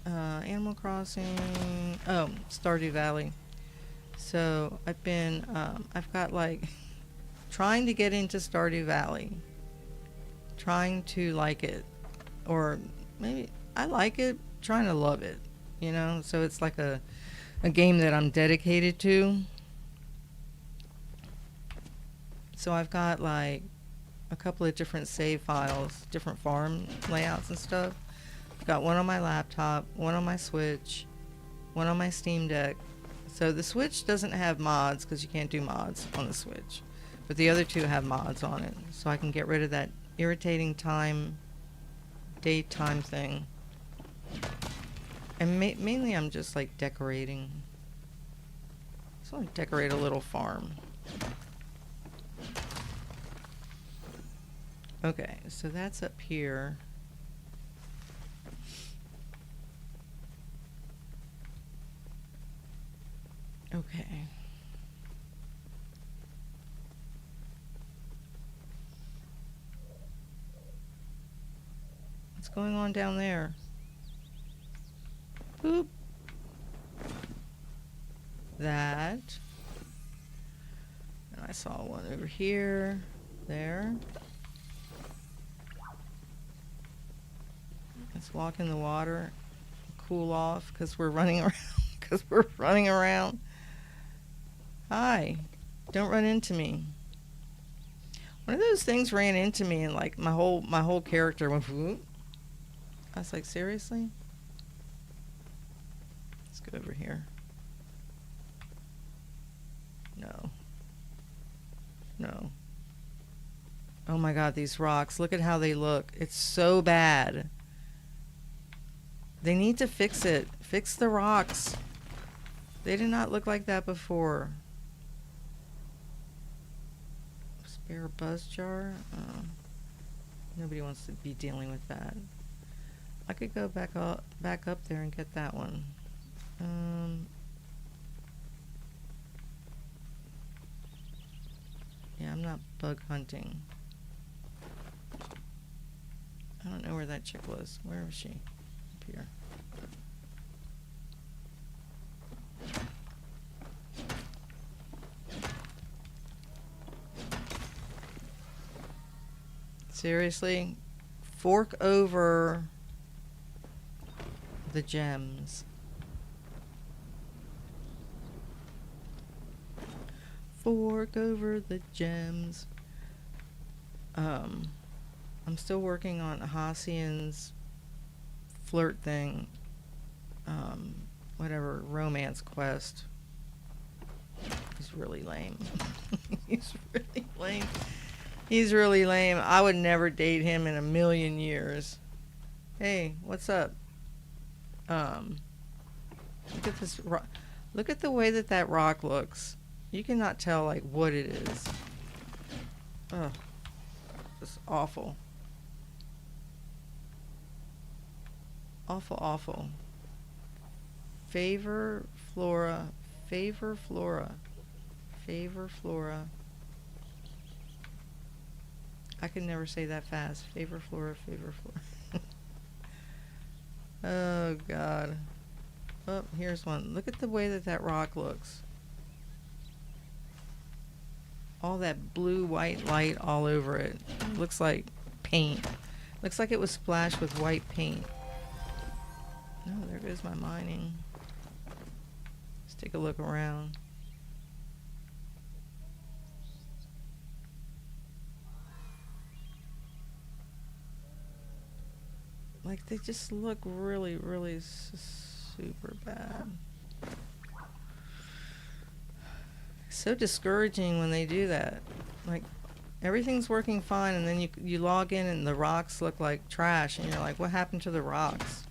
Animal Crossing. Oh, Stardew Valley. So I've been, I've got like, trying to get into Stardew Valley. Trying to like it. Or maybe I like it, trying to love it. You know? So it's like a game that I'm dedicated to. So I've got like a couple of different save files, different farm layouts and stuff. I've got one on my laptop, one on my Switch, one on my Steam Deck. So the Switch doesn't have mods because you can't do mods on the Switch. But the other two have mods on it. So I can get rid of that irritating daytime thing. And mainly I'm just like decorating. Just want to decorate a little farm. Okay, so that's up here. Okay. What's going on down there? Boop. That. And I saw one over here. There. Let's walk in the water. Cool off because we're running around. Hi. Don't run into me. One of those things ran into me and like my whole character went whoop. I was like, seriously? Let's go over here. No. No. Oh my god, these rocks. Look at how they look. It's so bad. They need to fix it. Fix the rocks. They did not look like that before. Spare buzz jar? Oh. Nobody wants to be dealing with that. I could go back up there and get that one. Yeah, I'm not bug hunting. I don't know where that chick was. Where was she? Up here. Seriously? Fork over the gems. Fork over the gems. I'm still working on Hassian's flirt thing. Whatever, romance quest. He's really lame. He's really lame. He's really lame. I would never date him in a million years. Hey, what's up? Look at this rock. Look at the way that rock looks. You cannot tell like what it is. Ugh. It's awful. Awful, awful. Favor flora. Favor flora. Favor flora. I can never say that fast. Favor flora, favor flora. Oh, God. Oh, here's one. Look at the way that rock looks. All that blue, white light all over it. Looks like paint. Looks like it was splashed with white paint. Oh, there goes my mining. Let's take a look around. Like, they just look really, really super bad. So discouraging when they do that. Like, everything's working fine, and then you log in and the rocks look like trash, and you're like, what happened to the rocks?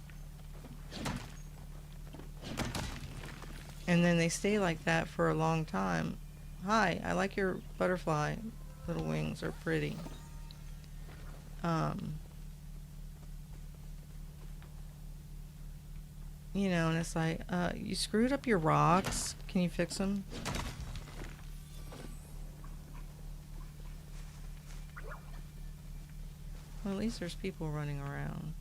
And then they stay like that for a long time. Hi, I like your butterfly. Little wings are pretty. You know, and it's like, you screwed up your rocks. Can you fix them? Well, at least there's people running around.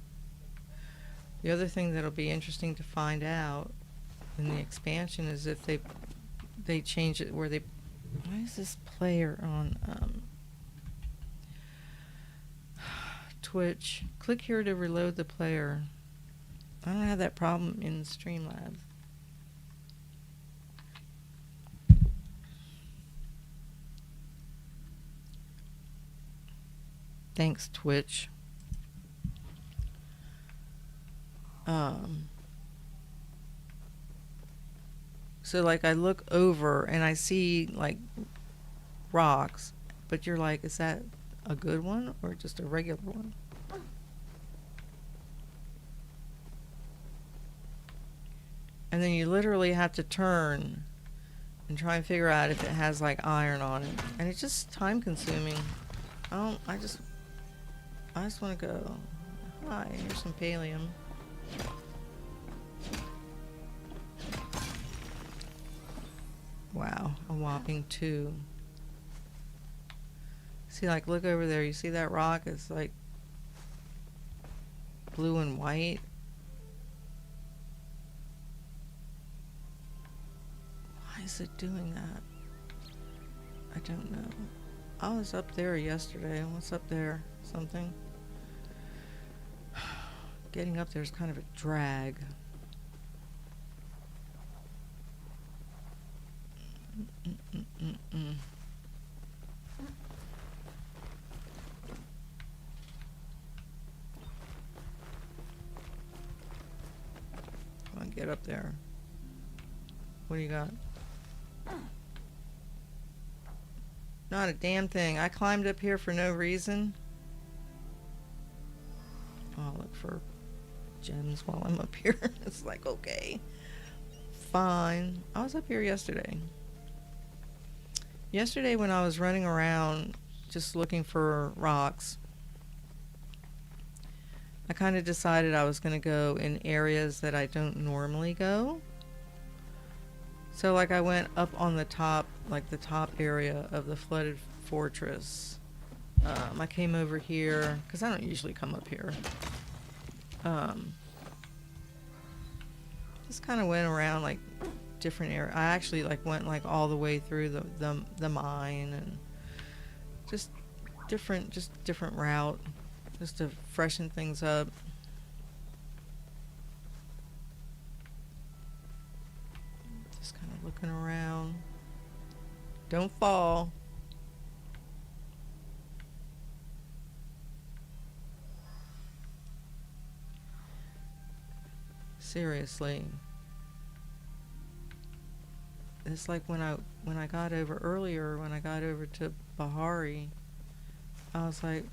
The other thing that'll be interesting to find out in the expansion is if they change it where they. Why is this player on Twitch? Click here to reload the player. I don't have that problem in Streamlabs. Thanks, Twitch. So like I look over and I see like rocks, but you're like, is that a good one or just a regular one? And then you literally have to turn and try and figure out if it has like iron on it. And it's just time consuming. I just want to go. Hi, here's some pallium. Wow, a whopping 2. See, like, look over there. You see that rock? It's like blue and white. Why is it doing that? I don't know. I was up there yesterday. What's up there? Something? Getting up there is kind of a drag. Come on, get up there. What do you got? Not a damn thing. I climbed up here for no reason. I'll look for gems while I'm up here. It's like, okay, fine. I was up here yesterday. Yesterday when I was running around just looking for rocks, I kind of decided I was going to go in areas that I don't normally go. So like I went up on the top, like the top area of the flooded fortress. I came over here because I don't usually come up here. Just kind of went around like different areas. I actually like went like all the way through the mine and just different route just to freshen things up. Just kind of looking around. Don't fall. Seriously. It's like when I got over earlier, when I got over to Bahari, I was like,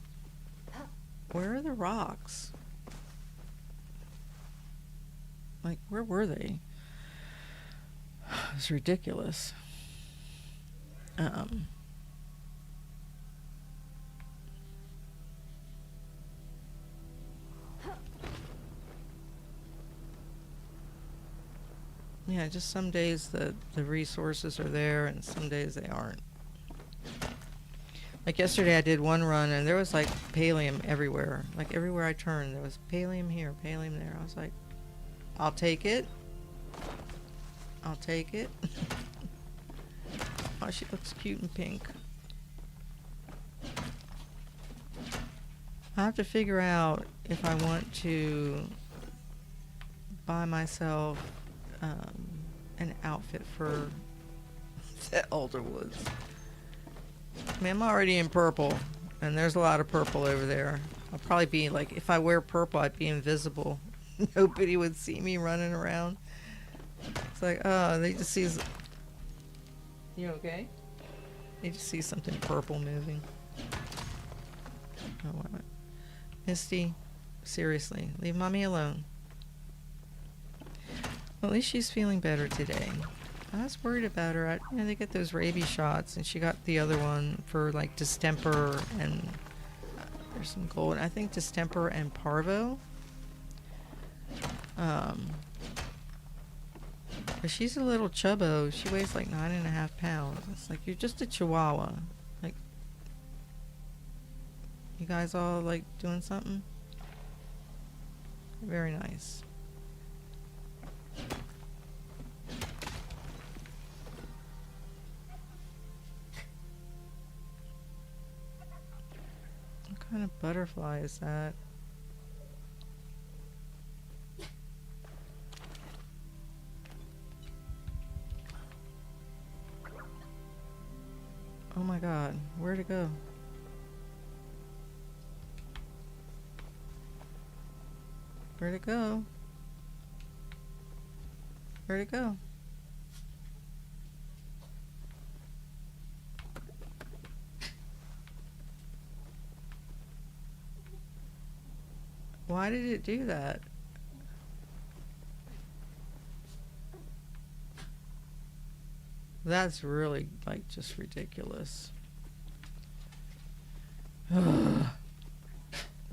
where are the rocks? Like, where were they? It's ridiculous. Yeah, just some days the resources are there and some days they aren't. Like yesterday I did one run and there was like pallium everywhere. Like everywhere I turned there was pallium here, pallium there. I was like, I'll take it. I'll take it. Oh, she looks cute and pink. I have to figure out if I want to buy myself an outfit for the Elderwoods. I mean, I'm already in purple, and there's a lot of purple over there. I'll probably be like, if I wear purple, I'd be invisible. Nobody would see me running around. It's like, oh, they just see. You okay? They just see something purple moving. Oh, wait. Misty, seriously, leave mommy alone. Well, at least she's feeling better today. I was worried about her. You know, they get those rabies shots, and she got the other one for like distemper and there's some gold. I think distemper and parvo. But she's a little chubbo. She weighs like 9.5 pounds. It's like, you're just a chihuahua. Like, you guys all like doing something? Very nice. What kind of butterfly is that? Oh my god, where'd it go? Where'd it go? Where'd it go? Why did it do that? That's really, like, just ridiculous. What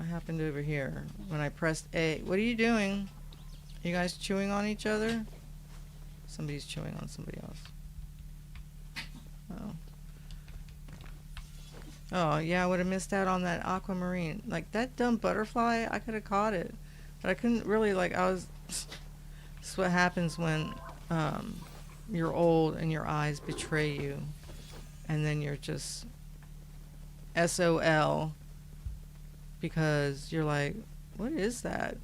happened over here? When I pressed A. What are you doing? Are you guys chewing on each other? Somebody's chewing on somebody else. Oh. Oh, yeah, I would have missed out on that aquamarine. Like, that dumb butterfly, I could have caught it. But I couldn't really, like, This is what happens when you're old and your eyes betray you. And then you're just SOL. Because you're like, what is that?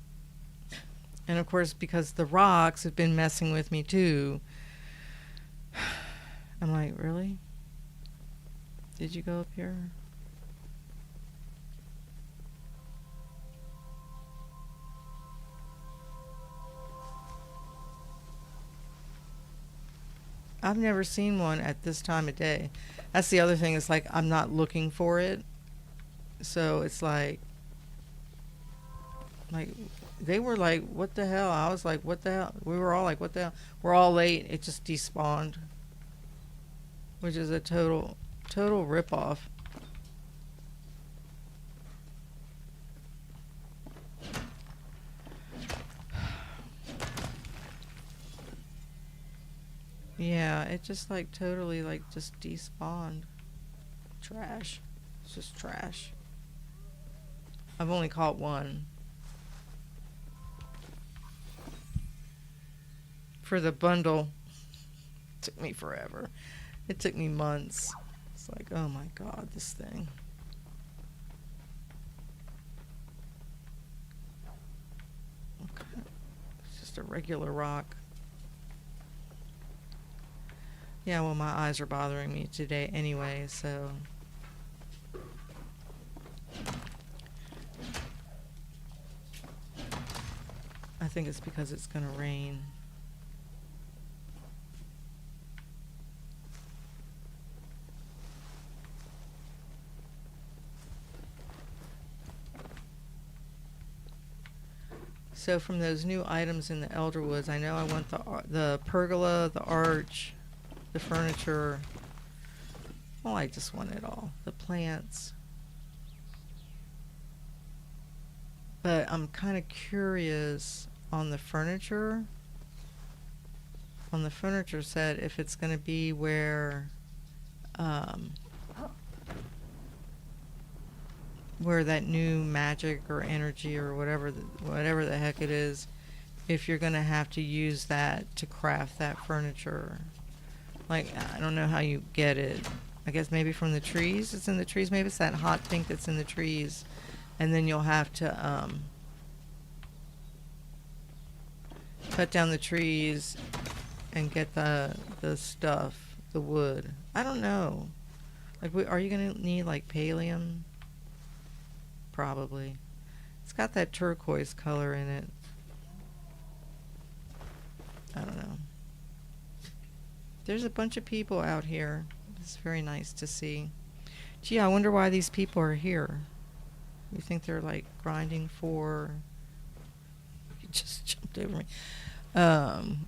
And of course, because the rocks have been messing with me too. I'm like, really? Did you go up here? I've never seen one at this time of day. That's the other thing. It's like I'm not looking for it. So it's like they were like, what the hell? I was like, what the hell? We were all like, what the hell? We're all late. It just despawned. Which is a total ripoff. Yeah, it just like totally like just despawned. Trash. It's just trash. I've only caught one. For the bundle. It took me forever. It took me months. It's like, oh my god, this thing. Okay. It's just a regular rock. Yeah, well, my eyes are bothering me today anyway, so. I think it's because it's gonna rain. So from those new items in the Elderwoods, I know I want the pergola, the arch, the furniture. Well, I just want it all. The plants. But I'm kind of curious on the furniture. On the furniture set, if it's going to be where that new magic or energy or whatever the heck it is, if you're going to have to use that to craft that furniture. Like, I don't know how you get it. I guess maybe from the trees. It's in the trees. Maybe it's that hot pink that's in the trees. And then you'll have to cut down the trees and get the stuff, the wood. I don't know. Like, are you going to need, like, pallium? Probably. It's got that turquoise color in it. I don't know. There's a bunch of people out here. It's very nice to see. Gee, I wonder why these people are here. You think they're like grinding for... You just jumped over me.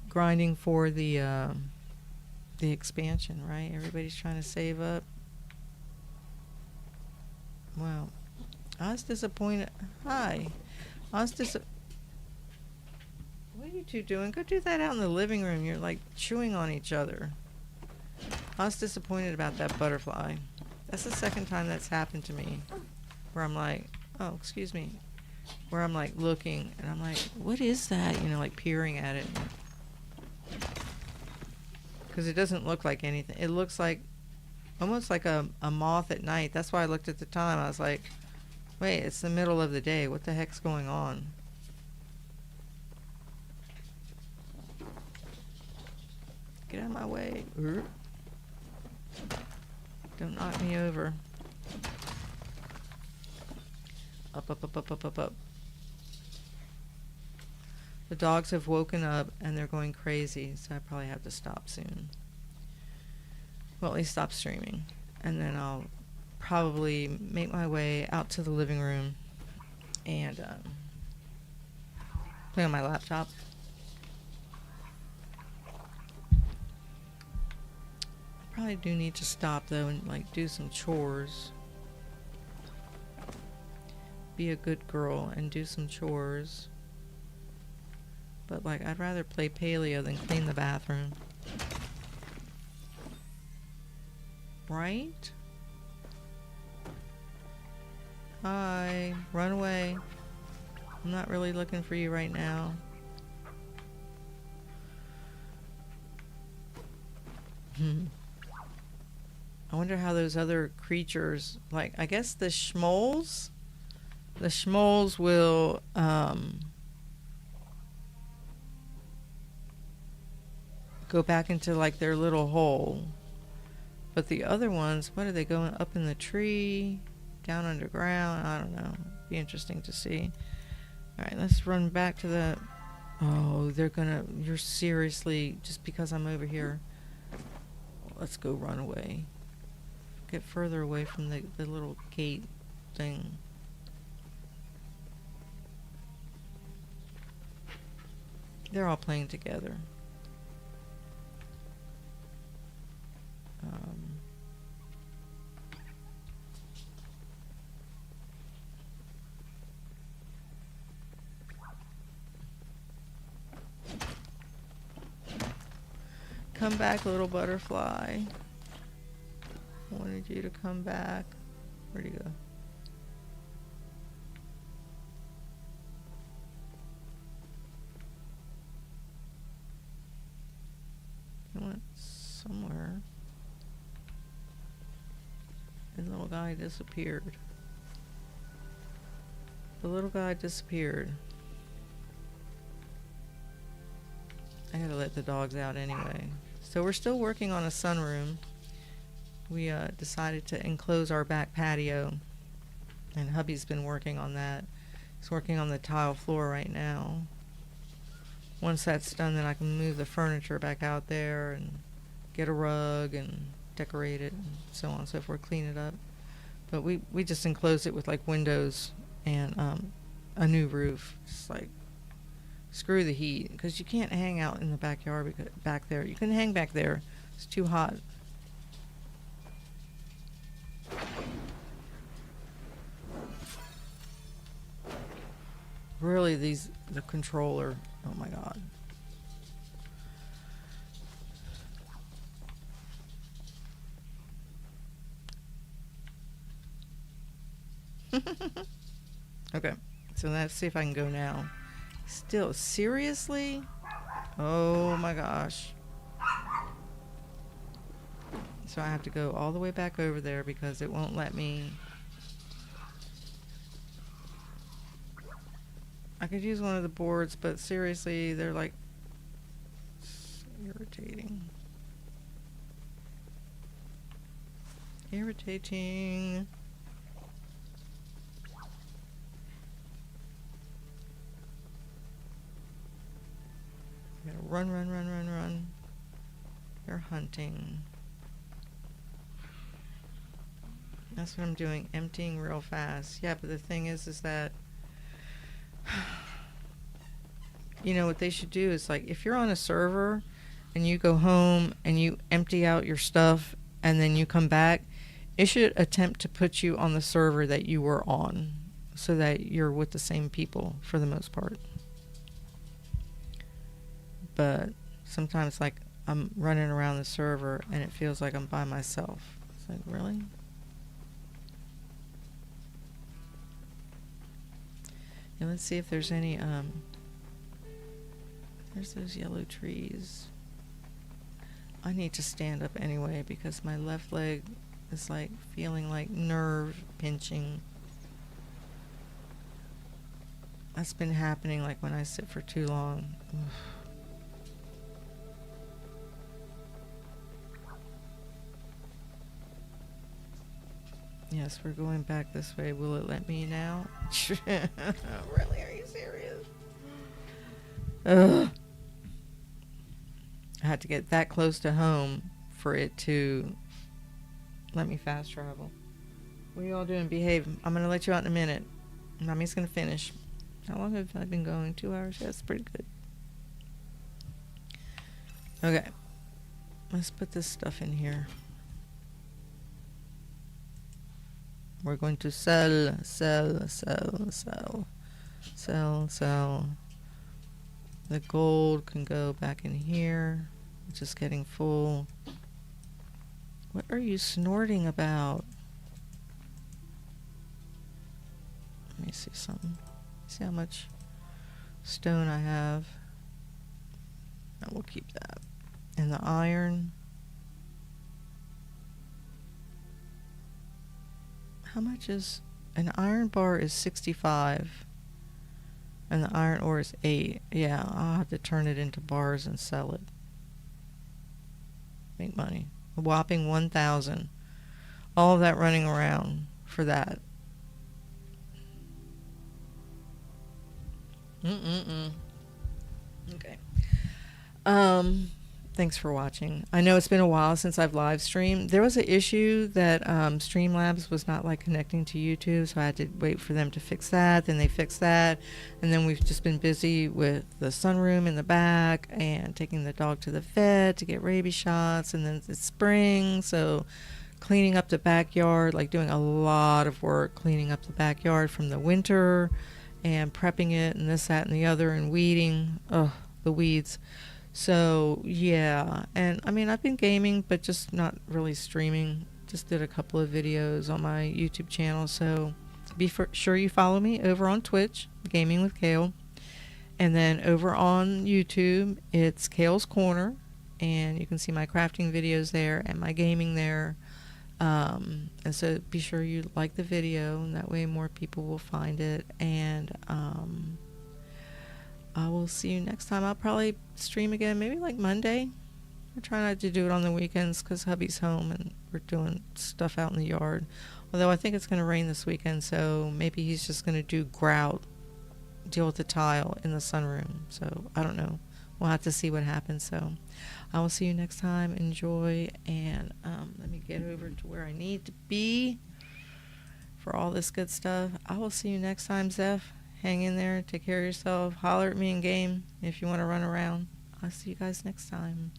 Grinding for the expansion, right? Everybody's trying to save up. Wow. I was disappointed. Hi. I was disappointed. What you two doing? Go do that out in the living room. You're like chewing on each other. I was disappointed about that butterfly. That's the second time that's happened to me. Where I'm like, oh, excuse me. Where I'm like looking and I'm like, what is that? You know, like peering at it. Because it doesn't look like anything. It looks like almost like a moth at night. That's why I looked at the time. I was like, wait, it's the middle of the day. What the heck's going on? Get out of my way. Don't knock me over. Up, up, up, up, up, up, up. The dogs have woken up and they're going crazy, so I probably have to stop soon. Well, at least stop streaming. And then I'll probably make my way out to the living room and play on my laptop. I probably do need to stop though and like do some chores. Be a good girl and do some chores. But like I'd rather play Palia than clean the bathroom. Right? Hi, run away. I'm not really looking for you right now. I wonder how those other creatures, like, I guess the schmoles will, go back into, like, their little hole. But the other ones, what are they going up in the tree, down underground? I don't know. Be interesting to see. All right, let's run back to the... Oh, you're seriously, just because I'm over here. Let's go run away. Get further away from the little gate thing. They're all playing together. Come back, little butterfly. I wanted you to come back. Where'd he go? He went somewhere. The little guy disappeared. The little guy disappeared. I gotta let the dogs out anyway. So we're still working on a sunroom. We decided to enclose our back patio, and hubby's been working on that. He's working on the tile floor right now. Once that's done, then I can move the furniture back out there and get a rug and decorate it and so on and so forth, clean it up. But we just enclosed it with like windows and a new roof. Just like screw the heat, because you can't hang out in the backyard back there. You can hang back there. It's too hot. Really, the controller. Oh my god. Okay, so let's see if I can go now. Still, seriously? Oh my gosh. So I have to go all the way back over there because it won't let me. I could use one of the boards, but seriously, they're like irritating. Irritating. Gotta run, run, run, run, run. They're hunting. That's what I'm doing, emptying real fast. Yeah, but the thing is that, you know, what they should do is, like, if you're on a server and you go home and you empty out your stuff and then you come back, it should attempt to put you on the server that you were on so that you're with the same people for the most part. but sometimes like I'm running around the server and it feels like I'm by myself. It's like, really? Yeah, let's see if there's any, there's those yellow trees. I need to stand up anyway because my left leg is like feeling like nerve pinching. That's been happening like when I sit for too long. Ugh. Yes, we're going back this way. Will it let me now? Really? Are you serious? Ugh. I had to get that close to home for it to let me fast travel. What are you all doing? Behave. I'm going to let you out in a minute. Mommy's going to finish. How long have I been going? 2 hours? Yeah, that's pretty good. Okay. Let's put this stuff in here. We're going to sell. The gold can go back in here. It's just getting full. What are you snorting about? Let me see something. See how much stone I have. And we'll keep that. And the iron. How much is... An iron bar is 65. And the iron ore is 8. Yeah, I'll have to turn it into bars and sell it. Make money. A whopping 1,000. All of that running around for that. Okay. Thanks for watching. I know it's been a while since I've live streamed. There was an issue that Streamlabs was not like connecting to YouTube, so I had to wait for them to fix that. Then they fixed that, and then we've just been busy with the sunroom in the back and taking the dog to the vet to get rabies shots, and then it's spring, so cleaning up the backyard, like doing a lot of work cleaning up the backyard from the winter and prepping it and this, that, and the other, and weeding. Ugh, the weeds. So, yeah, and I mean, I've been gaming, but just not really streaming. Just did a couple of videos on my YouTube channel, so be sure you follow me over on Twitch, Gaming with Cail, and then over on YouTube, it's Cail's Corner, and you can see my crafting videos there and my gaming there, and so be sure you like the video, and that way more people will find it, and, I will see you next time. I'll probably stream again, maybe like Monday. I try not to do it on the weekends because hubby's home and we're doing stuff out in the yard. Although I think it's going to rain this weekend, so maybe he's just going to do grout, deal with the tile in the sunroom. So I don't know. We'll have to see what happens. So I will see you next time. Enjoy, and let me get over to where I need to be for all this good stuff. I will see you next time, Zeph. Hang in there, take care of yourself, holler at me in game if you want to run around. I'll see you guys next time.